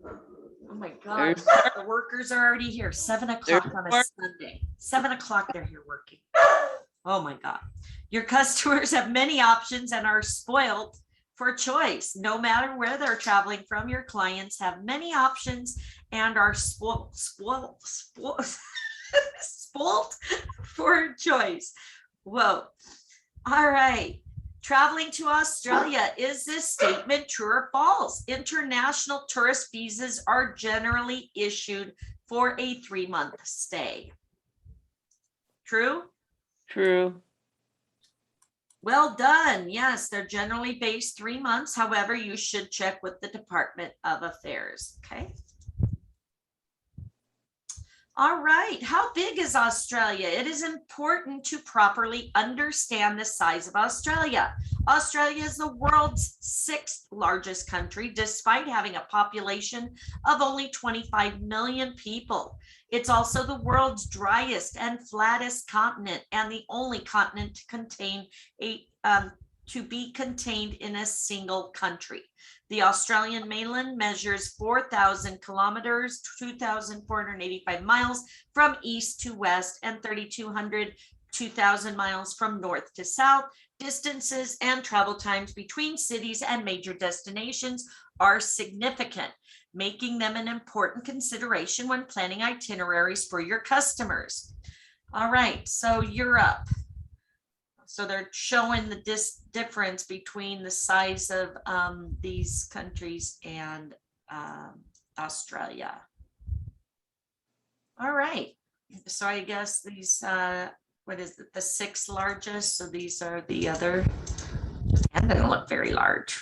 Oh my God, the workers are already here. 7 o'clock on a Sunday. 7 o'clock, they're here working. Oh my God. Your customers have many options and are spoiled for choice. No matter where they're traveling from, your clients have many options and are spoiled for choice. Whoa. All right. Traveling to Australia, is this statement true or false? International tourist visas are generally issued for a 3-month stay. True? True. Well done. Yes, they're generally based 3 months. However, you should check with the Department of Affairs. Okay. All right, how big is Australia? It is important to properly understand the size of Australia. Australia is the world's 6th largest country, despite having a population of only 25 million people. It's also the world's driest and flattest continent, and the only continent to contain to be contained in a single country. The Australian mainland measures 4,000 kilometers, 2,485 miles from east to west, and 2,000 miles from north to south. Distances and travel times between cities and major destinations are significant, making them an important consideration when planning itineraries for your customers. All right, so Europe. So they're showing the difference between the size of these countries and Australia. All right. So I guess these, what is it, the 6th largest? So these are the other, and they don't look very large.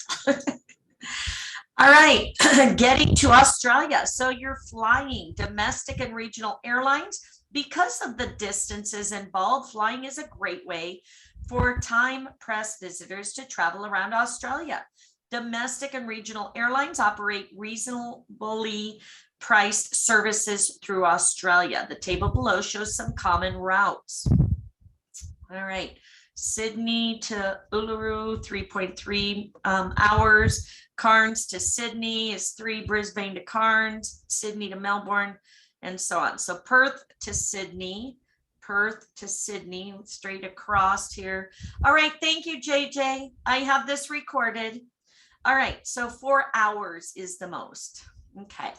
All right, getting to Australia. So you're flying domestic and regional airlines. Because of the distances involved, flying is a great way for time-pressed visitors to travel around Australia. Domestic and regional airlines operate reasonably priced services through Australia. The table below shows some common routes. All right, Sydney to Uluru, 3.3 hours. Cairns to Sydney is 3, Brisbane to Cairns, Sydney to Melbourne, and so on. So Perth to Sydney, straight across here. All right, thank you, JJ. I have this recorded. All right, so 4 hours is the most. Okay.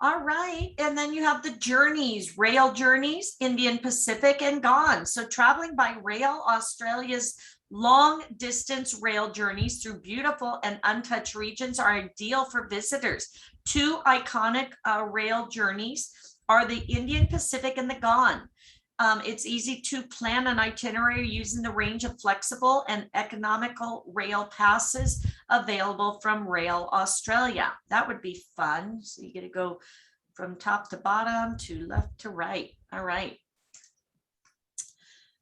All right, and then you have the journeys, rail journeys, Indian Pacific and gone. So traveling by rail, Australia's long distance rail journeys through beautiful and untouched regions are ideal for visitors. Two iconic rail journeys are the Indian Pacific and the gone. It's easy to plan an itinerary using the range of flexible and economical rail passes available from Rail Australia. That would be fun. So you get to go from top to bottom to left to right. All right.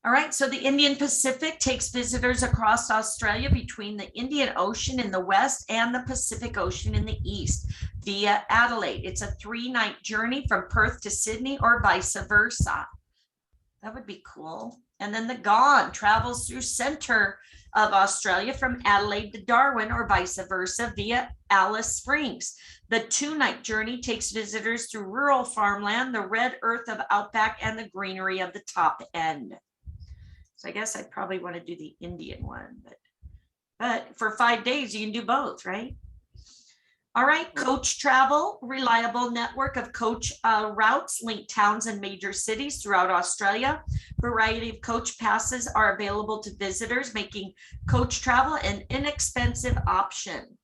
All right, so the Indian Pacific takes visitors across Australia between the Indian Ocean in the west and the Pacific Ocean in the east via Adelaide. It's a 3-night journey from Perth to Sydney or vice versa. That would be cool. And then the gone travels through center of Australia from Adelaide to Darwin or vice versa via Alice Springs. The 2-night journey takes visitors through rural farmland, the red earth of Outback, and the greenery of the top end. So I guess I'd probably want to do the Indian one, but for 5 days, you can do both, right? All right, coach travel, reliable network of coach routes link towns and major cities throughout Australia. Variety of coach passes are available to visitors, making coach travel an inexpensive option.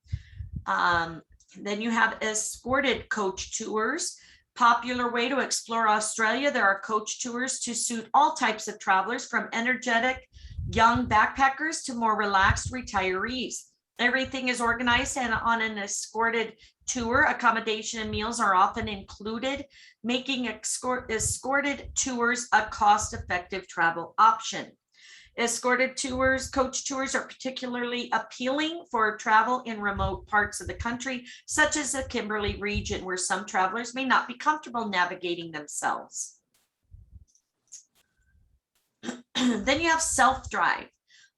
Then you have escorted coach tours. Popular way to explore Australia. There are coach tours to suit all types of travelers, from energetic young backpackers to more relaxed retirees. Everything is organized, and on an escorted tour, accommodation and meals are often included, making escorted tours a cost-effective travel option. Escorted tours, coach tours, are particularly appealing for travel in remote parts of the country, such as the Kimberly region, where some travelers may not be comfortable navigating themselves. Then you have self-drive.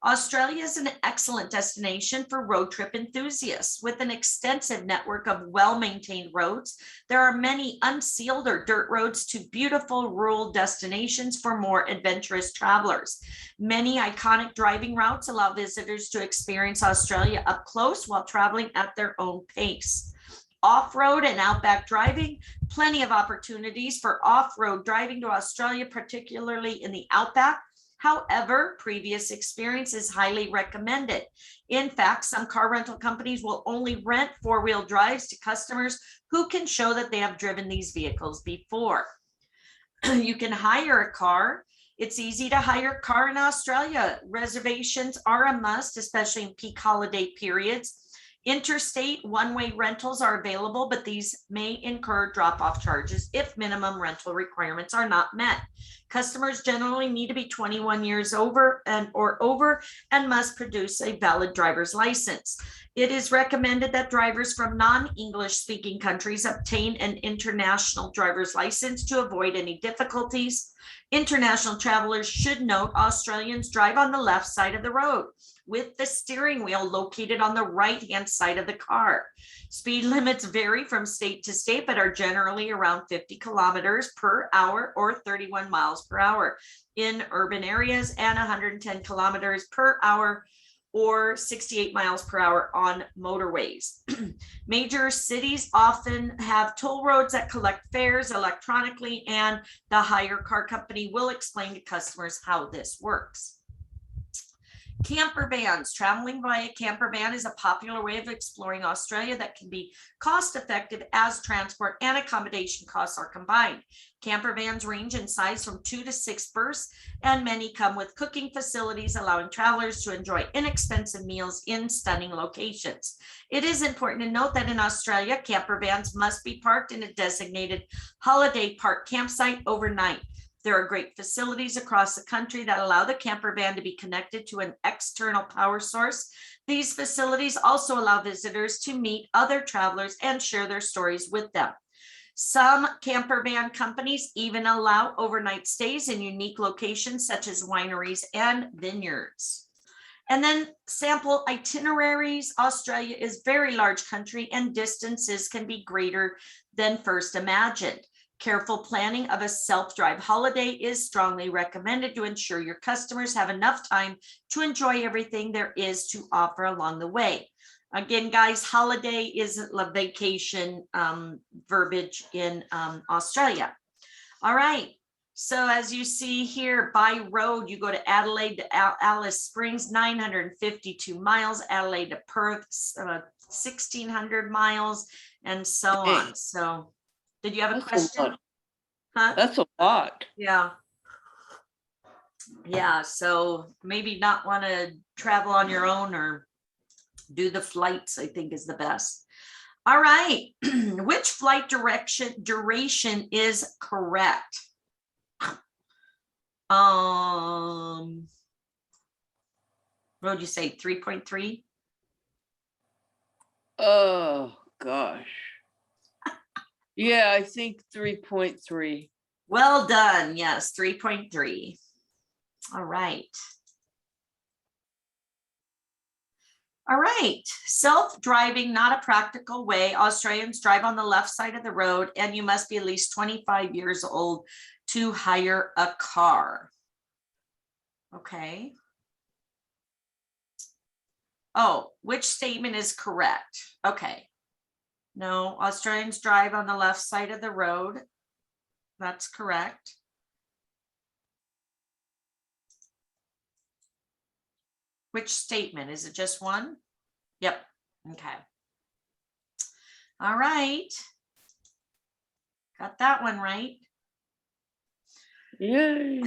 Australia is an excellent destination for road trip enthusiasts. With an extensive network of well-maintained roads, there are many unsealed or dirt roads to beautiful rural destinations for more adventurous travelers. Many iconic driving routes allow visitors to experience Australia up close while traveling at their own pace. Off-road and outback driving, plenty of opportunities for off-road driving to Australia, particularly in the outback. However, previous experience is highly recommended. In fact, some car rental companies will only rent 4-wheel drives to customers who can show that they have driven these vehicles before. You can hire a car. It's easy to hire a car in Australia. Reservations are a must, especially in peak holiday periods. Interstate one-way rentals are available, but these may incur drop-off charges if minimum rental requirements are not met. Customers generally need to be 21 years over and must produce a valid driver's license. It is recommended that drivers from non-English speaking countries obtain an international driver's license to avoid any difficulties. International travelers should note Australians drive on the left side of the road, with the steering wheel located on the right-hand side of the car. Speed limits vary from state to state, but are generally around 50 kilometers per hour or 31 miles per hour in urban areas, and 110 kilometers per hour or 68 miles per hour on motorways. Major cities often have toll roads that collect fares electronically, and the hire car company will explain to customers how this works. Camper vans. Traveling by a camper van is a popular way of exploring Australia that can be cost effective as transport and accommodation costs are combined. Camper vans range in size from 2 to 6 berths, and many come with cooking facilities, allowing travelers to enjoy inexpensive meals in stunning locations. It is important to note that in Australia, camper vans must be parked in a designated holiday park campsite overnight. There are great facilities across the country that allow the camper van to be connected to an external power source. These facilities also allow visitors to meet other travelers and share their stories with them. Some camper van companies even allow overnight stays in unique locations such as wineries and vineyards. And then sample itineraries. Australia is a very large country, and distances can be greater than first imagined. Careful planning of a self-drive holiday is strongly recommended to ensure your customers have enough time to enjoy everything there is to offer along the way. Again, guys, holiday is a vacation verbiage in Australia. All right. So as you see here, by road, you go to Adelaide to Alice Springs, 952 miles, Adelaide to Perth, 1,600 miles, and so on. So did you have a That's a question? lot. Huh? That's a lot. Yeah. Yeah, so maybe not want to travel on your own or do the flights, I think is the best. All right. Which flight duration is correct? What would you say, 3.3? Oh, gosh. Yeah, I think 3.3. Well done. Yes, 3.3. All right. All right. Self-driving, not a practical way. Australians drive on the left side of the road, and you must be at least 25 years old to hire a car. Okay. Oh, which statement is correct? Okay. No, Australians drive on the left side of the road. That's correct. Which statement? Is it just one? Yep. Okay. All right. Got that one right. Yay.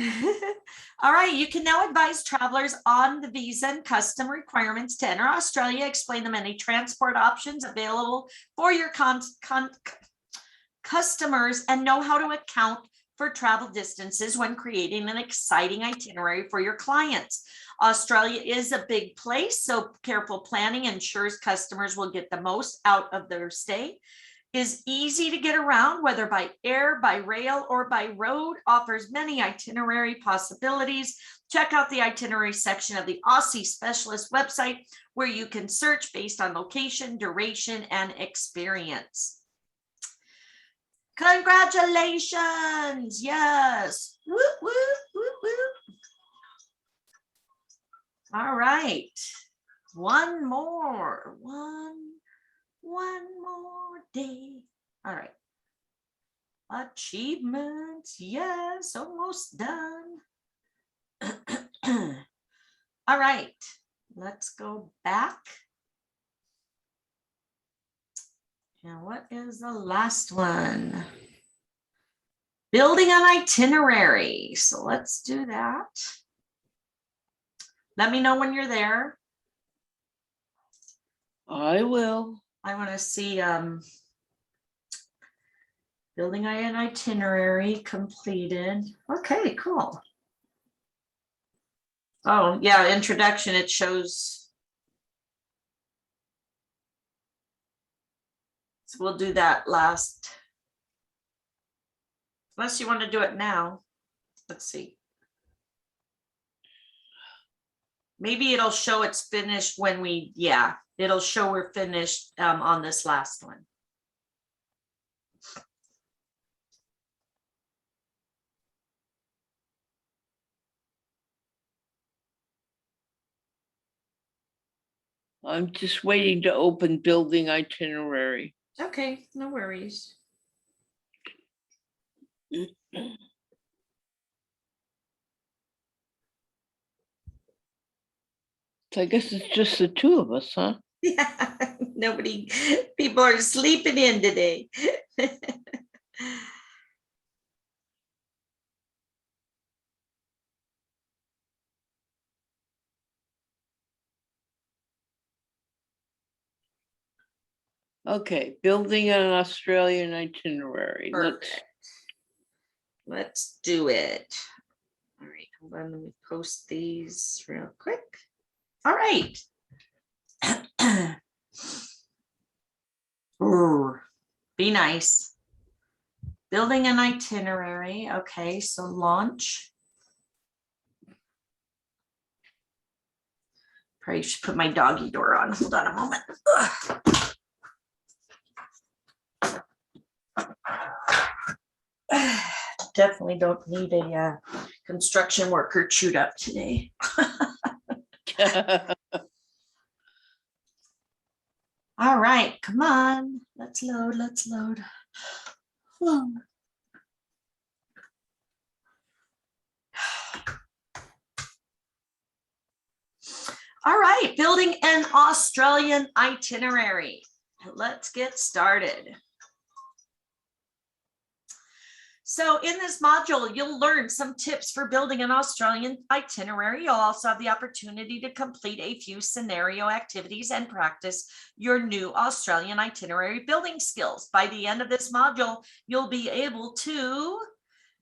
All right, you can now advise travelers on the visa and custom requirements to enter Australia, explain the many transport options available for your customers, and know how to account for travel distances when creating an exciting itinerary for your clients. Australia is a big place, so careful planning ensures customers will get the most out of their stay. Is easy to get around, whether by air, by rail, or by road, offers many itinerary possibilities. Check out the itinerary section of the Aussie Specialist website, where you can search based on location, duration, and experience. Congratulations. Yes. Woo, woo, woo, woo. All right. One more day. All right. Achievements. Yes, almost done. All right. Let's go back. And what is the last one? Building an itinerary. So let's do that. Let me know when you're there. I will. I want to see building an itinerary completed. Okay, cool. Oh, yeah, introduction, it shows. So we'll do that last. Unless you want to do it now. Let's see. Maybe it'll show it's finished when we, yeah, it'll show we're finished on this last one. I'm just waiting to open building itinerary. Okay, no worries. So I guess it's just the two of us, huh? Yeah, people are sleeping in today. Okay, building an Australian itinerary. Perfect. Let's do it. All right, hold on, let me post these real quick. All right. Ooh, be nice. Building an itinerary. Okay, so launch. Probably should put my doggy door on. Hold on a moment. Ugh. definitely don't need a construction worker chewed up today. All right, come on, let's load, let's load. Whoa. All right, building an Australian itinerary. Let's get started. So in this module, you'll learn some tips for building an Australian itinerary. You'll also have the opportunity to complete a few scenario activities and practice your new Australian itinerary building skills. By the end of this module, you'll be able to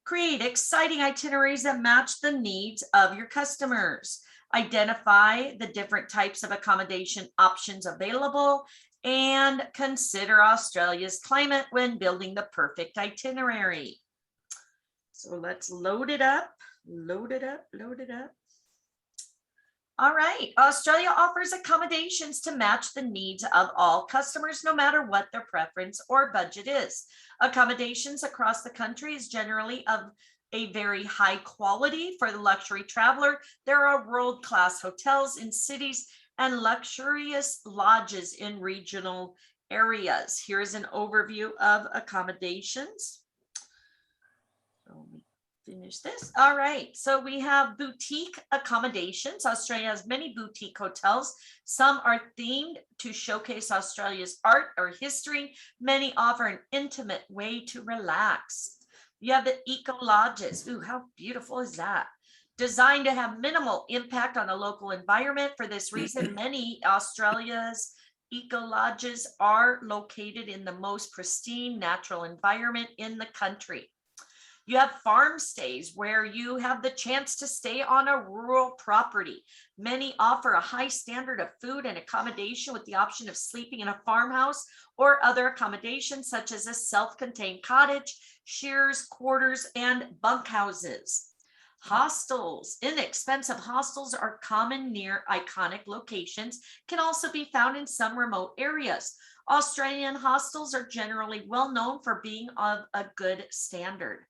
create exciting itineraries that match the needs of your customers, identify the different types of accommodation options available, and consider Australia's climate when building the perfect itinerary. So let's load it up, load it up, load it up. All right, Australia offers accommodations to match the needs of all customers, no matter what their preference or budget is. Accommodations across the country is generally of a very high quality. For the luxury traveler, there are world-class hotels in cities and luxurious lodges in regional areas. Here's an overview of accommodations. So let me finish this. All right, so we have boutique accommodations. Australia has many boutique hotels. Some are themed to showcase Australia's art or history. Many offer an intimate way to relax. You have the eco lodges. Ooh, how beautiful is that? Designed to have minimal impact on a local environment. For this reason, many Australia's eco lodges are located in the most pristine natural environment in the country. You have farm stays where you have the chance to stay on a rural property. Many offer a high standard of food and accommodation with the option of sleeping in a farmhouse or other accommodations such as a self-contained cottage, shears, quarters, and bunkhouses. Hostels. Inexpensive hostels are common near iconic locations, can also be found in some remote areas. Australian hostels are generally well known for being of a good standard.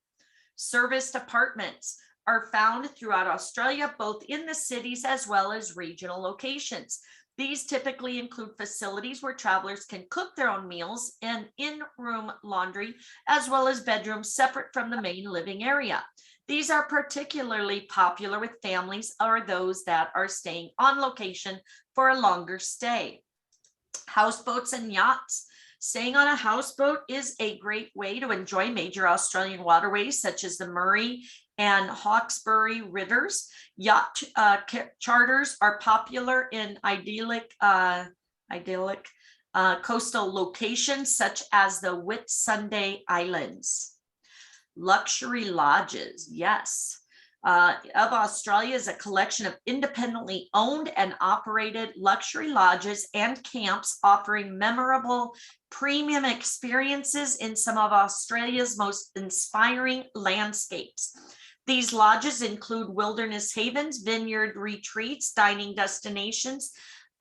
Serviced apartments are found throughout Australia, both in the cities as well as regional locations. These typically include facilities where travelers can cook their own meals and in-room laundry, as well as bedrooms separate from the main living area. These are particularly popular with families or those that are staying on location for a longer stay. Houseboats and yachts. Staying on a houseboat is a great way to enjoy major Australian waterways such as the Murray and Hawkesbury rivers. Yacht charters are popular in idyllic coastal locations such as the Whitsunday Islands. Luxury lodges, yes. Of Australia is a collection of independently owned and operated luxury lodges and camps offering memorable premium experiences in some of Australia's most inspiring landscapes. These lodges include wilderness havens, vineyard retreats, dining destinations,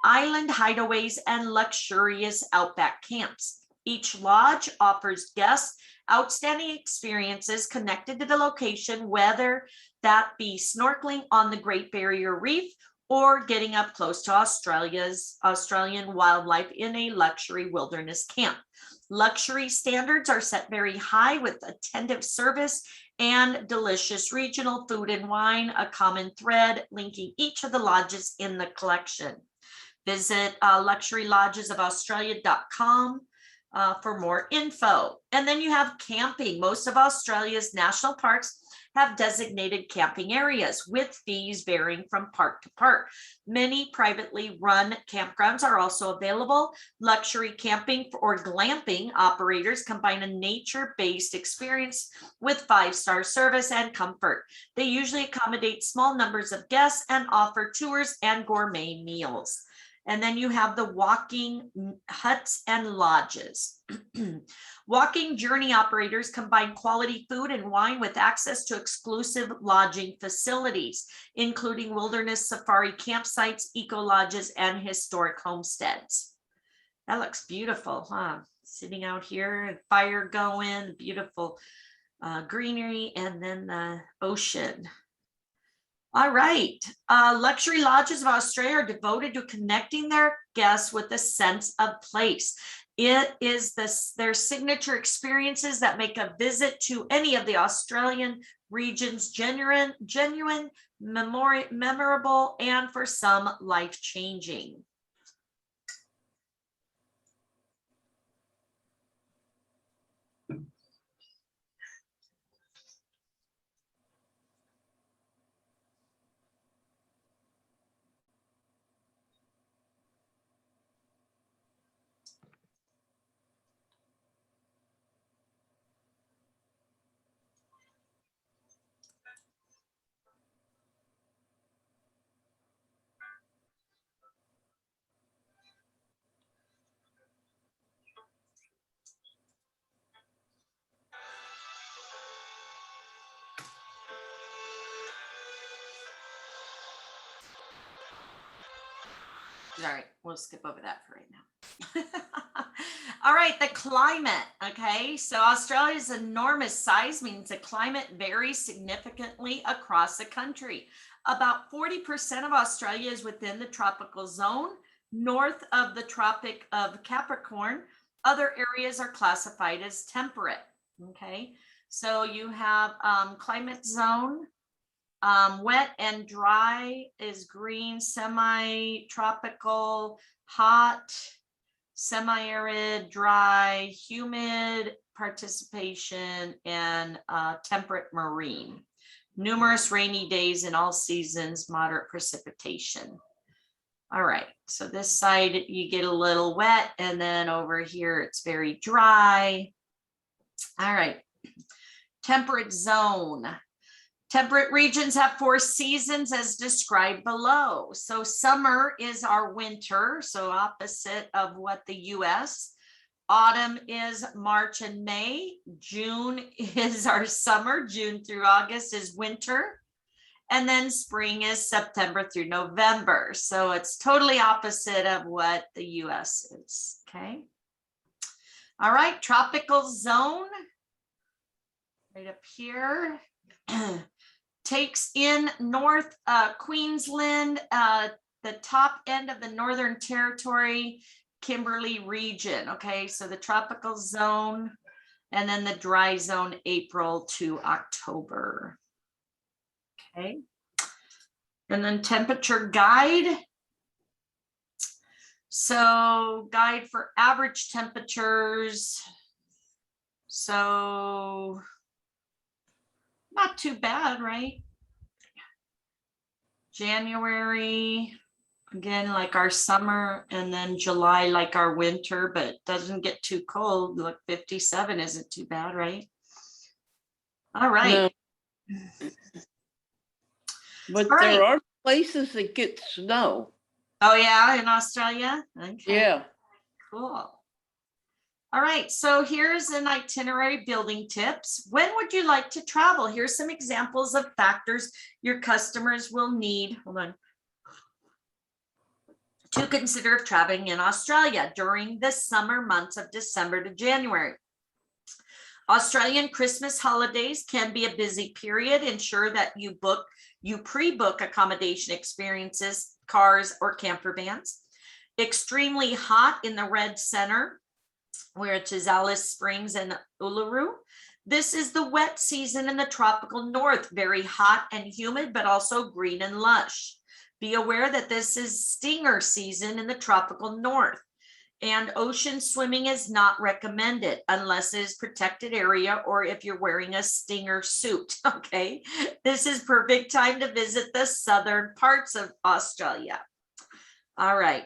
island hideaways, and luxurious outback camps. Each lodge offers guests outstanding experiences connected to the location, whether that be snorkeling on the Great Barrier Reef or getting up close to Australian wildlife in a luxury wilderness camp. Luxury standards are set very high with attentive service and delicious regional food and wine, a common thread linking each of the lodges in the collection. Visit luxurylodgesofaustralia.com for more info. And then you have camping. Most of Australia's national parks have designated camping areas, with fees varying from park to park. Many privately run campgrounds are also available. Luxury camping or glamping operators combine a nature-based experience with 5-star service and comfort. They usually accommodate small numbers of guests and offer tours and gourmet meals. And then you have the walking huts and lodges. Walking journey operators combine quality food and wine with access to exclusive lodging facilities, including wilderness safari campsites, eco lodges, and historic homesteads. That looks beautiful, huh? Sitting out here, fire going, beautiful greenery, and then the ocean. All right. Luxury lodges of Australia are devoted to connecting their guests with a sense of place. It is their signature experiences that make a visit to any of the Australian regions genuine, memorable, and for some life-changing. All right, we'll skip over that for right now. All right, the climate. Okay, so Australia's enormous size means the climate varies significantly across the country. About 40% of Australia is within the tropical zone. North of the Tropic of Capricorn, other areas are classified as temperate. Okay, so you have climate zone. Wet and dry is green, semi-tropical, hot, semi-arid, dry, humid, participation, and temperate marine. Numerous rainy days in all seasons, moderate precipitation. All right, so this side you get a little wet, and then over here it's very dry. All right, temperate zone. Temperate regions have 4 seasons as described below. So summer is our winter, so opposite of what the US. Autumn is March and May. June is our summer. June through August is winter. And then spring is September through November. So it's totally opposite of what the US is, okay? All right, tropical zone, right up here. Takes in North Queensland, the top end of the Northern Territory, Kimberly Region. Okay, so the tropical zone, and then the dry zone, April to October. Okay, and then temperature guide. So guide for average temperatures. So not too bad, right? January, again, like our summer, and then July, like our winter, but doesn't get too cold. Look, 57 isn't too bad, right? All right. No. But All right. there are places that get snow. Oh yeah, in Australia? Okay. Yeah. Cool. All right, so here's an itinerary building tips. When would you like to travel? Here's some examples of factors your customers will need. Hold on. To consider if traveling in Australia during the summer months of December to January. Australian Christmas holidays can be a busy period. Ensure that you pre-book accommodation experiences, cars, or camper vans. Extremely hot in the red center, which is Alice Springs and Uluru. This is the wet season in the tropical north, very hot and humid, but also green and lush. Be aware that this is stinger season in the tropical north, and ocean swimming is not recommended unless it is protected area or if you're wearing a stinger suit, okay? This is perfect time to visit the southern parts of Australia. All right.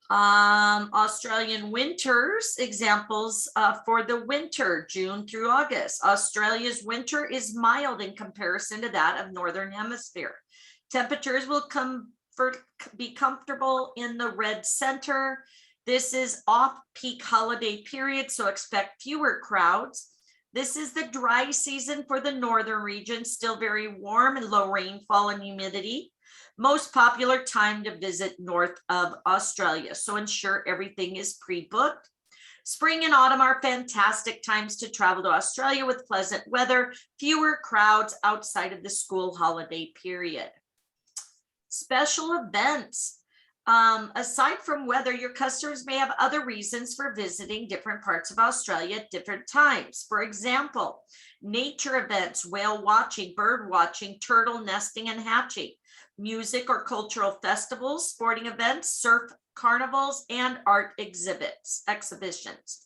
Australian winters, examples for the winter, June through August. Australia's winter is mild in comparison to that of Northern Hemisphere. Temperatures will be comfortable in the red center. This is off-peak holiday period, so expect fewer crowds. This is the dry season for the northern region, still very warm and low rainfall and humidity. Most popular time to visit north of Australia, so ensure everything is pre-booked. Spring and autumn are fantastic times to travel to Australia with pleasant weather, fewer crowds outside of the school holiday period. Special events. Aside from weather, your customers may have other reasons for visiting different parts of Australia at different times. For example, nature events, whale watching, bird watching, turtle nesting and hatching, music or cultural festivals, sporting events, surf carnivals, and art exhibitions.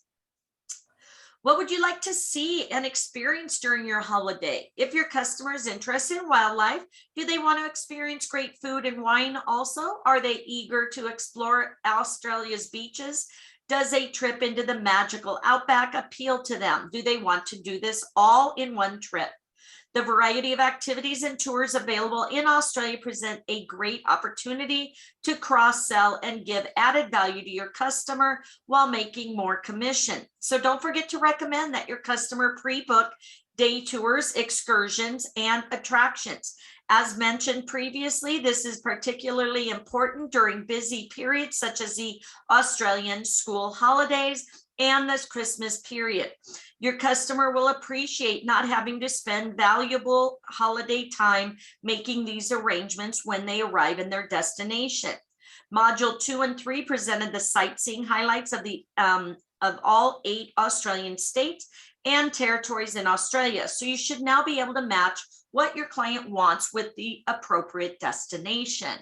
What would you like to see and experience during your holiday? If your customer is interested in wildlife, do they want to experience great food and wine also? Are they eager to explore Australia's beaches? Does a trip into the magical Outback appeal to them? Do they want to do this all in one trip? The variety of activities and tours available in Australia present a great opportunity to cross-sell and give added value to your customer while making more commission. So don't forget to recommend that your customer pre-book day tours, excursions, and attractions. As mentioned previously, this is particularly important during busy periods such as the Australian school holidays and this Christmas period. Your customer will appreciate not having to spend valuable holiday time making these arrangements when they arrive in their destination. Module 2 and 3 presented the sightseeing highlights of all 8 Australian states and territories in Australia. So you should now be able to match what your client wants with the appropriate destination.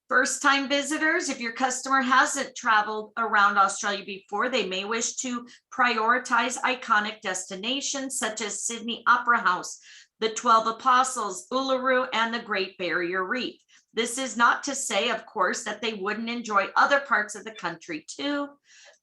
First-time visitors, if your customer hasn't traveled around Australia before, they may wish to prioritize iconic destinations such as Sydney Opera House, the 12 Apostles, Uluru, and the Great Barrier Reef. This is not to say, of course, that they wouldn't enjoy other parts of the country too.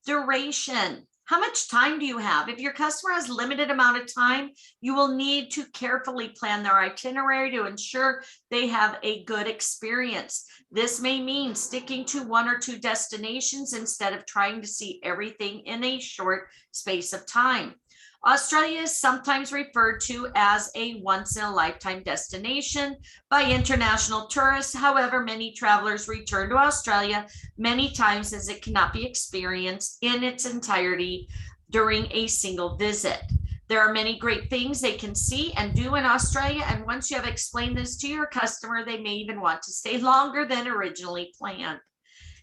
Duration. How much time do you have? If your customer has limited amount of time, you will need to carefully plan their itinerary to ensure they have a good experience. This may mean sticking to 1 or 2 destinations instead of trying to see everything in a short space of time. Australia is sometimes referred to as a once-in-a-lifetime destination by international tourists. However, many travelers return to Australia many times as it cannot be experienced in its entirety during a single visit. There are many great things they can see and do in Australia, and once you have explained this to your customer, they may even want to stay longer than originally planned.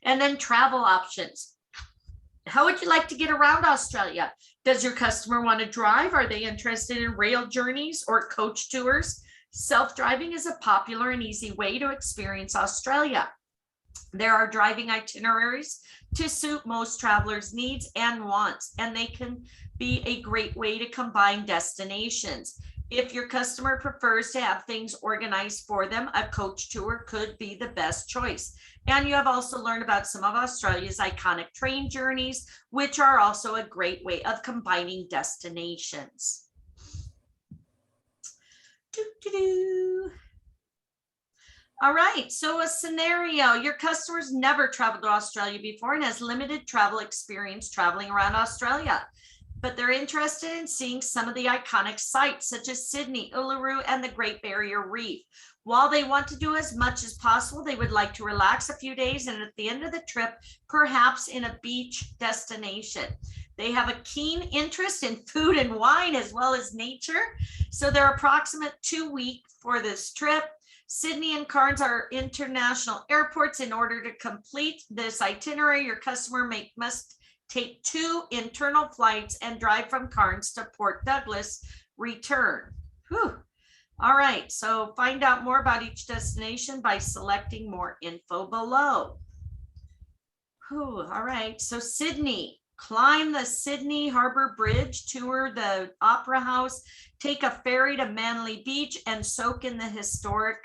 And then travel options. How would you like to get around Australia? Does your customer want to drive? Are they interested in rail journeys or coach tours? Self-driving is a popular and easy way to experience Australia. There are driving itineraries to suit most travelers' needs and wants, and they can be a great way to combine destinations. If your customer prefers to have things organized for them, a coach tour could be the best choice. And you have also learned about some of Australia's iconic train journeys, which are also a great way of combining destinations. All right, so a scenario, your customer's never traveled to Australia before and has limited travel experience traveling around Australia, but they're interested in seeing some of the iconic sites such as Sydney, Uluru, and the Great Barrier Reef. While they want to do as much as possible, they would like to relax a few days and at the end of the trip, perhaps in a beach destination. They have a keen interest in food and wine as well as nature. So their approximate 2 weeks for this trip. Sydney and Cairns are international airports. In order to complete this itinerary, your customer must take 2 internal flights and drive from Cairns to Port Douglas, return. Whew. All right, so find out more about each destination by selecting more info below. Whew. All right, so Sydney, climb the Sydney Harbour Bridge, tour the Opera House, take a ferry to Manly Beach, and soak in the historic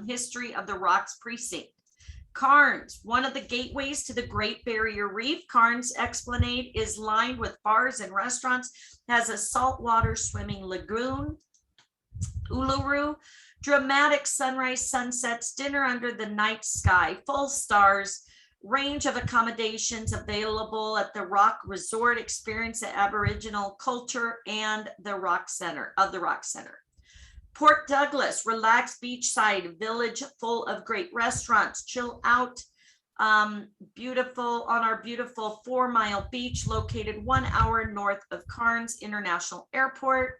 history of the Rocks Precinct. Cairns, one of the gateways to the Great Barrier Reef. Cairns Esplanade is lined with bars and restaurants, has a saltwater swimming lagoon. Uluru, dramatic sunrise, sunsets, dinner under the night sky, full stars, range of accommodations available at the Rock Resort, experience the Aboriginal culture and the Rock Center. Port Douglas, relaxed beachside village full of great restaurants, chill out Beautiful on our beautiful 4 Mile beach located 1 hour north of Cairns International Airport.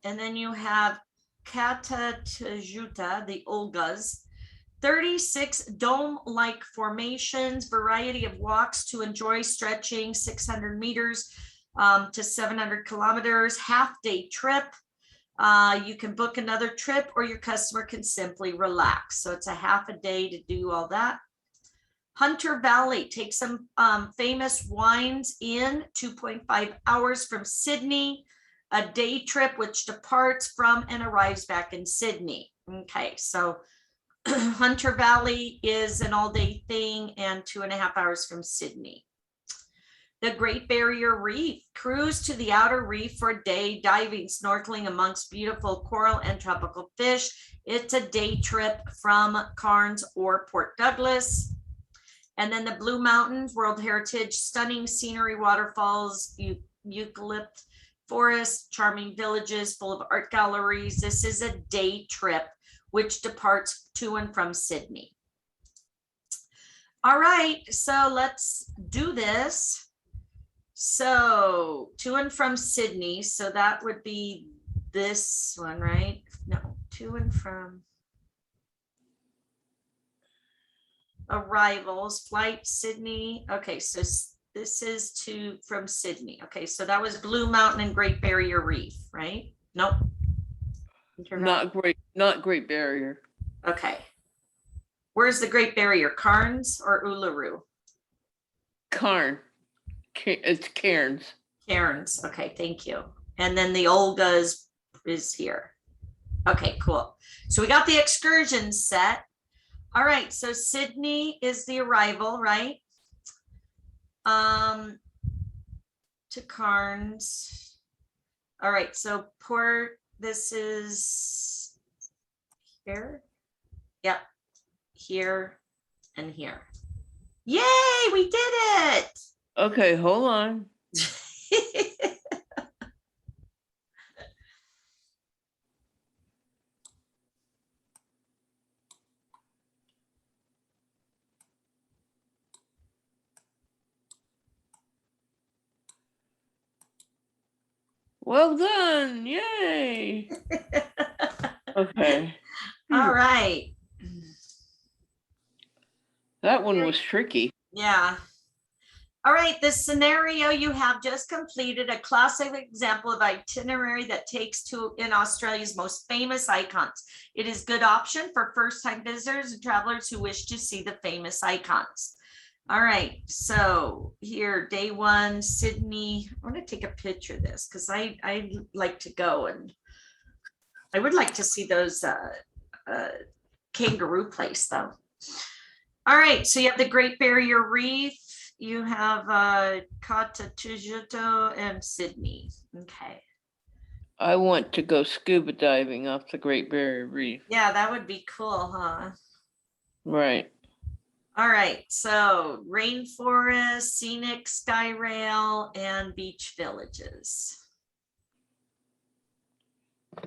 And then you have Katatajuta, the Olgas, 36 dome-like formations, variety of walks to enjoy stretching, 600 meters to 700 kilometers, half-day trip. You can book another trip or your customer can simply relax. So it's a half a day to do all that. Hunter Valley, take some famous wines in 2.5 hours from Sydney, a day trip which departs from and arrives back in Sydney. Okay, so Hunter Valley is an all-day thing and 2.5 hours from Sydney. The Great Barrier Reef, cruise to the outer reef for a day, diving, snorkeling amongst beautiful coral and tropical fish. It's a day trip from Cairns or Port Douglas. And then the Blue Mountains, World Heritage, stunning scenery, waterfalls, eucalypt forests, charming villages full of art galleries. This is a day trip which departs to and from Sydney. All right, so let's do this. So to and from Sydney, so that would be this one, right? No, to and from. Arrivals, flight, Sydney. Okay, so this is to from Sydney. Okay, so that was Blue Mountain and Great Barrier Reef, right? Nope. Not Great Barrier. Okay. Where's the Great Barrier? Cairns or Uluru? Cairns. It's Cairns. Cairns. Okay, thank you. And then the Olga is here. Okay, cool. So we got the excursions set. All right, so Sydney is the arrival, right? To Cairns. All right, so Port, this is here. Yep, here and here. Yay, we did it. Okay, hold on. Well done. Yay. Okay. All right. That one was tricky. Yeah. All right, the scenario you have just completed, a classic example of itinerary that takes to in Australia's most famous icons. It is a good option for first-time visitors and travelers who wish to see the famous icons. All right, so here, day one, Sydney. I want to take a picture of this because I like to go and I would like to see those kangaroo place though. All right, so you have the Great Barrier Reef. You have Katatajuta and Sydney. Okay. I want to go scuba diving off the Great Barrier Reef. Yeah, that would be cool, huh? Right. All right, so rainforest, scenic sky rail, and beach villages.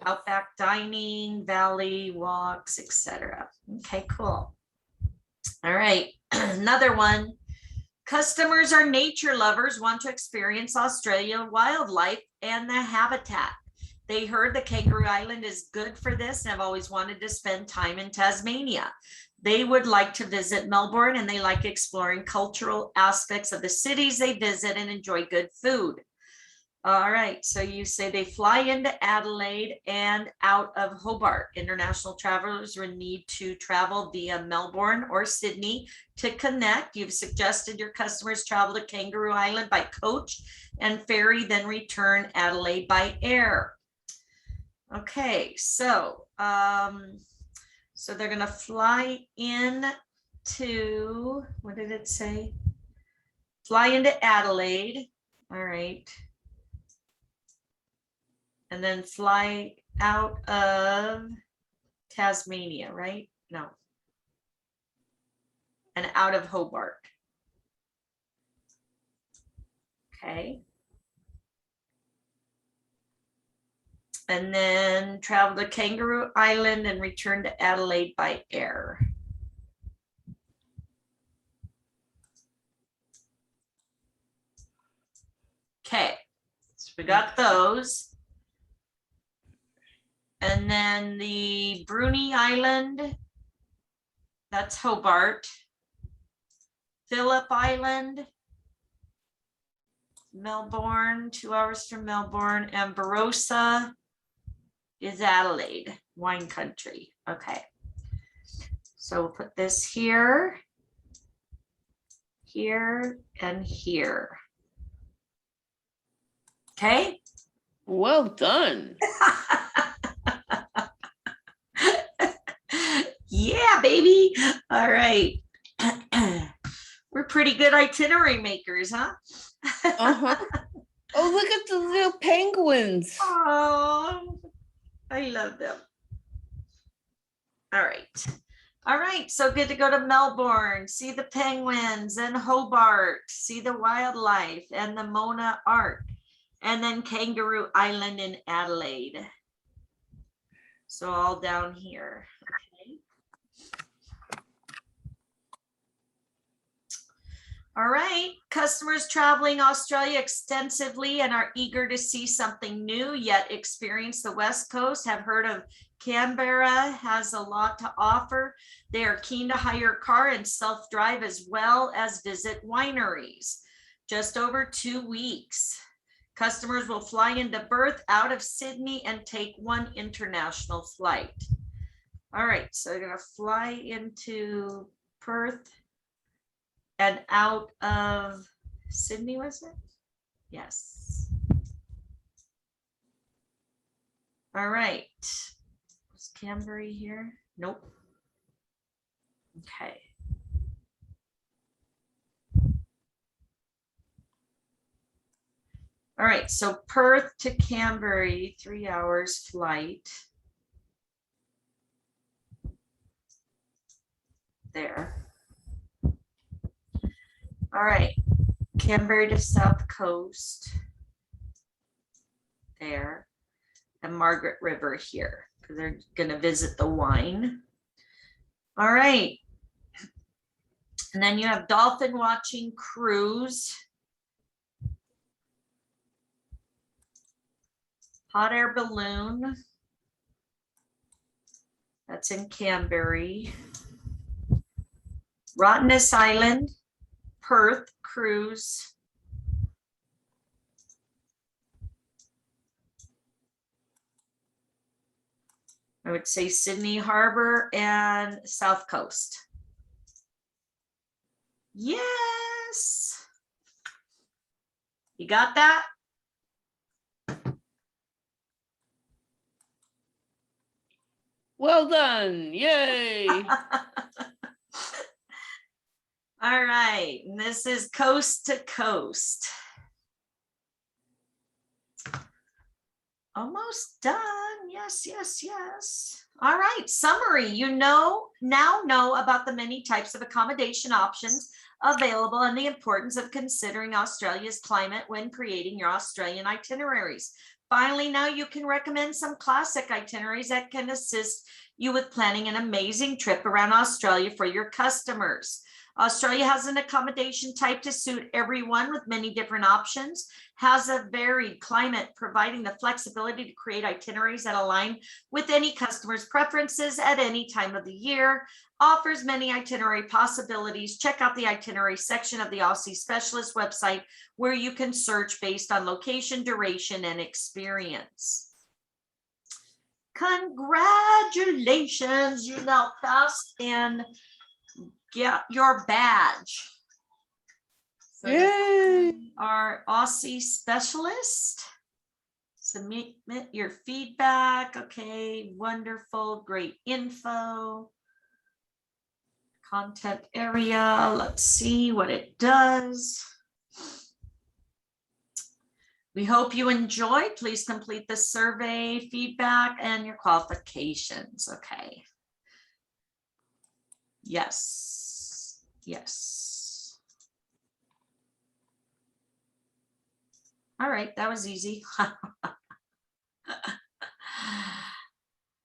Outback dining, valley walks, etc. Okay, cool. All right, another one. Customers are nature lovers, want to experience Australia wildlife and the habitat. They heard the Kangaroo Island is good for this and have always wanted to spend time in Tasmania. They would like to visit Melbourne and they like exploring cultural aspects of the cities they visit and enjoy good food. All right, so you say they fly into Adelaide and out of Hobart. International travelers will need to travel via Melbourne or Sydney to connect. You've suggested your customers travel to Kangaroo Island by coach and ferry, then return Adelaide by air. Okay, so so they're gonna fly in to, what did it say? Fly into Adelaide. All right. And then fly out of Tasmania, right? No. And out of Hobart. Okay. And then travel to Kangaroo Island and return to Adelaide by air. got those. And then the Bruny Island, that's Hobart. Phillip Island, Melbourne, 2 hours from Melbourne, and Barossa is Adelaide, wine country. Okay. So we'll put this here, here, and here. Okay. Well done. Yeah, baby. All right. We're pretty good itinerary makers, huh? Uh-huh. Oh, look at the little penguins. Oh, I love them. All right. All right. So good to go to Melbourne, see the penguins, and Hobart, see the wildlife and the Mona art, and then Kangaroo Island in Adelaide. So all down here. Okay. All right, customers traveling Australia extensively and are eager to see something new, yet experience the West Coast, have heard of Canberra has a lot to offer. They are keen to hire a car and self-drive as well as visit wineries. Just over 2 weeks. Customers will fly into Perth out of Sydney and take one international flight. All right, so they're gonna fly into Perth and out of Sydney, was it? Yes. All right. Was Canberra here? Nope. Okay. All right, so Perth to Canberra, 3 hours flight. There. All right, Canberra to South Coast. There. And Margaret River here, because they're gonna visit the wine. All right. And then you have dolphin watching cruise. Hot air balloon. That's in Canberra. Rottnest Island, Perth cruise. I would say Sydney Harbor and South Coast. Yes. You got that? Well done. Yay. All right, and this is coast to coast. Almost done. Yes, yes, yes. All right, summary. You now know about the many types of accommodation options available and the importance of considering Australia's climate when creating your Australian itineraries. Finally, now you can recommend some classic itineraries that can assist you with planning an amazing trip around Australia for your customers. Australia has an accommodation type to suit everyone with many different options, has a varied climate, providing the flexibility to create itineraries that align with any customer's preferences at any time of the year, offers many itinerary possibilities. Check out the itinerary section of the Aussie Specialist website where you can search based on location, duration, and experience. Congratulations, you now passed and get your badge. So Yay. our Aussie Specialist. Submit your feedback. Okay, wonderful, great info. Content area, let's see what it does. We hope you enjoyed. Please complete the survey, feedback, and your qualifications. Okay. Yes, yes. All right, that was easy.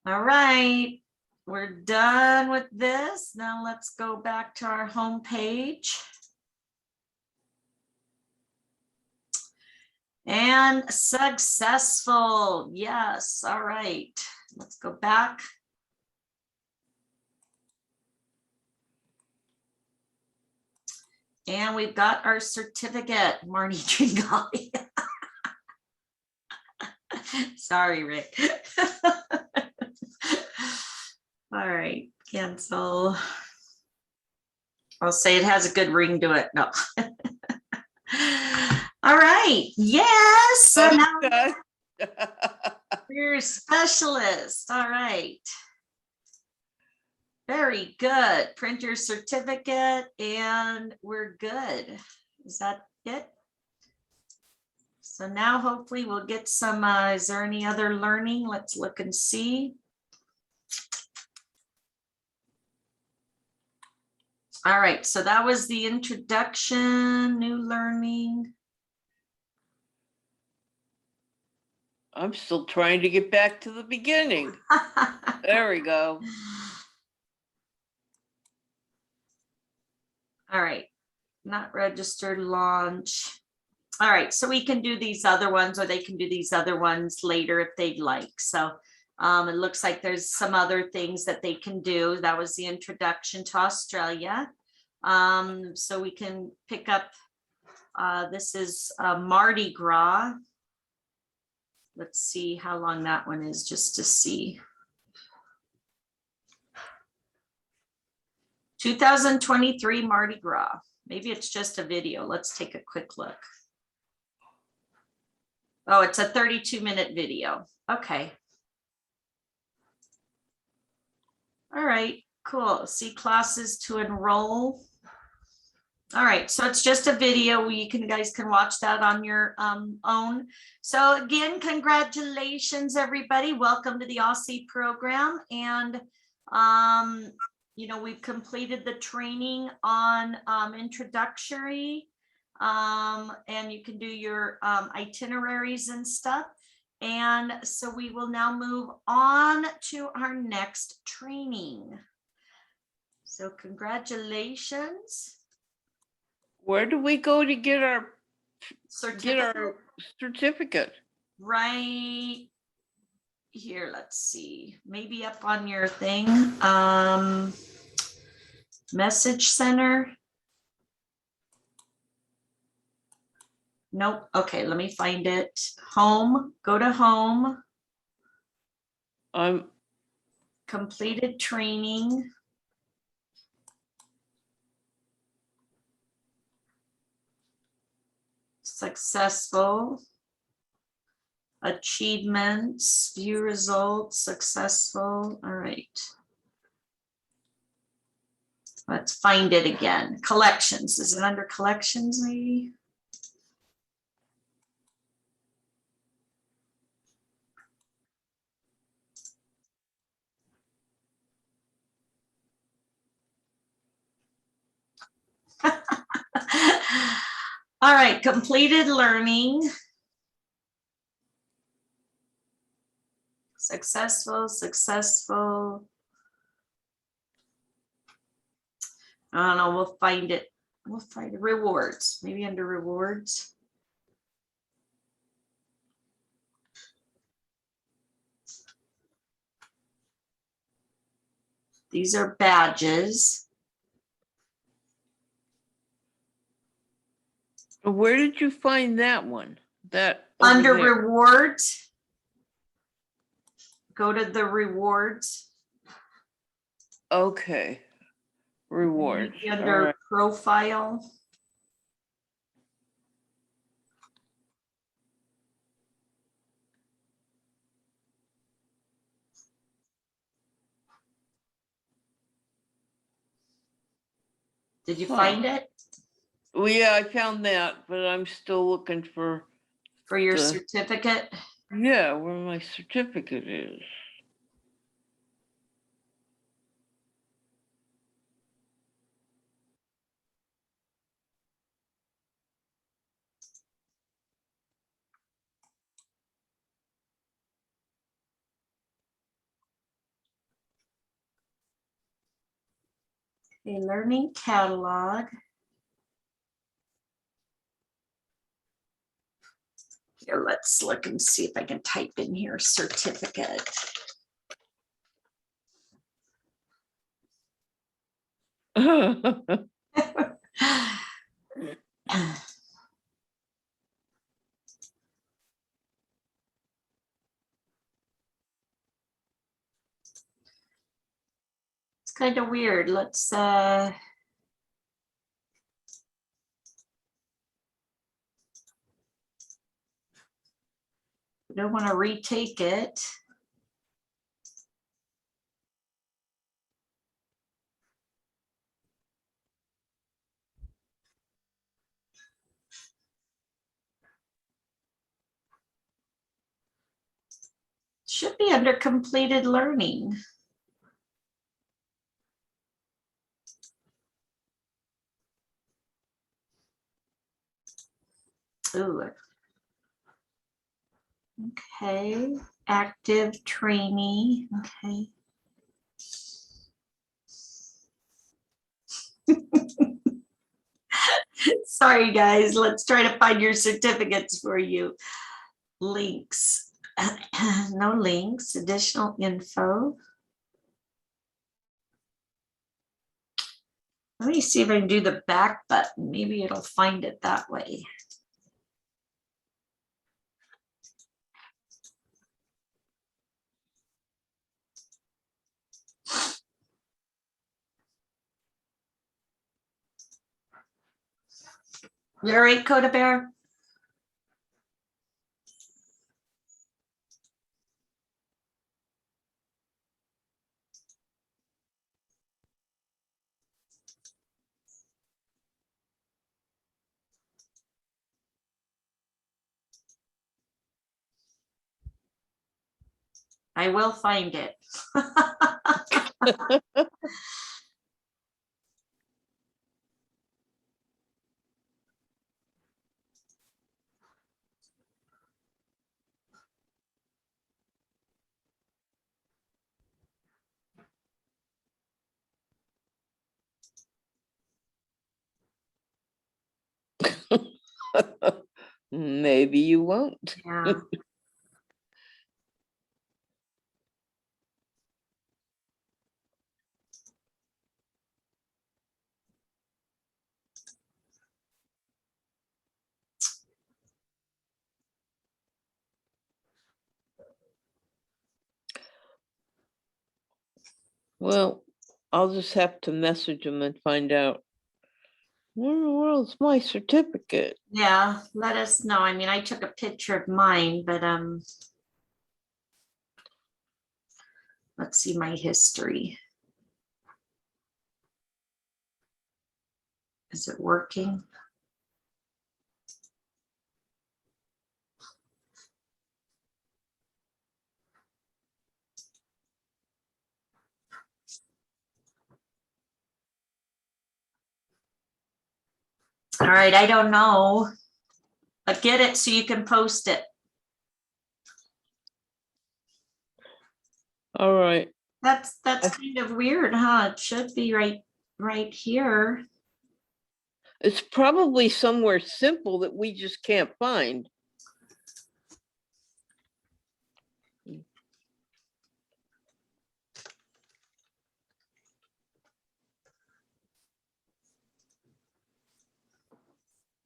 All right, we're done with this. Now let's go back to our home page. And successful. Yes. All right. Let's go back. And we've got our certificate, Marnie Tringali. Sorry, Rick. All right, cancel. I'll say it has a good ring to it. No. All right. Yes. So now Okay. you're a specialist. All right. Very good. Print your certificate and we're good. Is that it? So now hopefully we'll get some, is there any other learning? Let's look and see. All right, so that was the introduction, new learning. I'm still trying to get back to the beginning. There we go. All right, not registered launch. All right, so we can do these other ones or they can do these other ones later if they'd like. So it looks like there's some other things that they can do. That was the introduction to Australia. So we can pick up, this is Mardi Gras. Let's see how long that one is just to see. 2023 Mardi Gras. Maybe it's just a video. Let's take a quick look. Oh, it's a 32-minute video. Okay. All right, cool. See classes to enroll. All right, so it's just a video. You guys can watch that on your own. So again, congratulations, everybody. Welcome to the Aussie program. And you know, we've completed the training on introductory. And you can do your itineraries and stuff. And so we will now move on to our next training. So congratulations. Where do we go to get our Certificate certificate? right here. Let's see, maybe up on your thing. Message center. Nope. Okay, let me find it. Home, go to home. Completed training. Successful. Achievements, view results, successful. All right. Let's find it again. Collections. Is it under collections maybe? All right, completed learning. Successful, successful. I don't know, we'll find it. We'll find rewards, maybe under rewards. These are badges. Where did you find that one? That Under over there. rewards. Go to the rewards. Okay. Rewards. Maybe under All right. profile. Did you find it? Well, yeah, I found that, but I'm still looking for Your the- certificate? yeah, where my certificate is. A learning catalog. Here, let's look and see if I can type in here certificate. It's kind of weird. Let's we don't want to retake it. Should be under completed learning. Ooh. Okay, active trainee, okay. Sorry, guys, let's try to find your certificates for you. Links, no links, additional info. Let me see if I can do the back button. Maybe it'll find it that way. You all right, Coda Bear? I will find it. Maybe you won't. Yeah. Well, I'll just have to message them and find out. Where in the world's my certificate? Yeah, let us know. I mean, I took a picture of mine, but let's see my history. Is it working? All right, I don't know, but get it so you can post it. All right. That's kind of weird, huh? It should be right here. It's probably somewhere simple that we just can't find.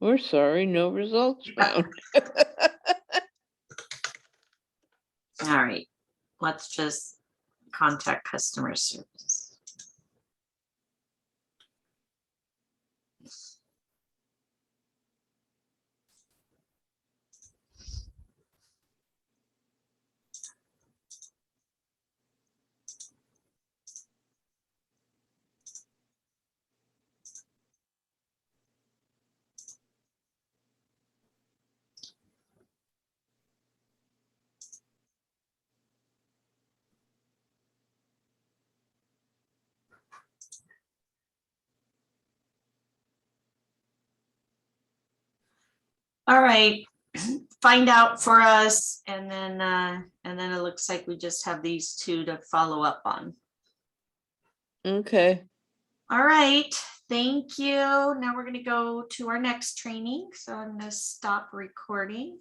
We're sorry, no results found. All right, let's just contact customer service. All right, find out for us, and then it looks like we just have these two to follow up on. Okay. All right, thank you. Now we're going to go to our next training. So I'm going to stop recording.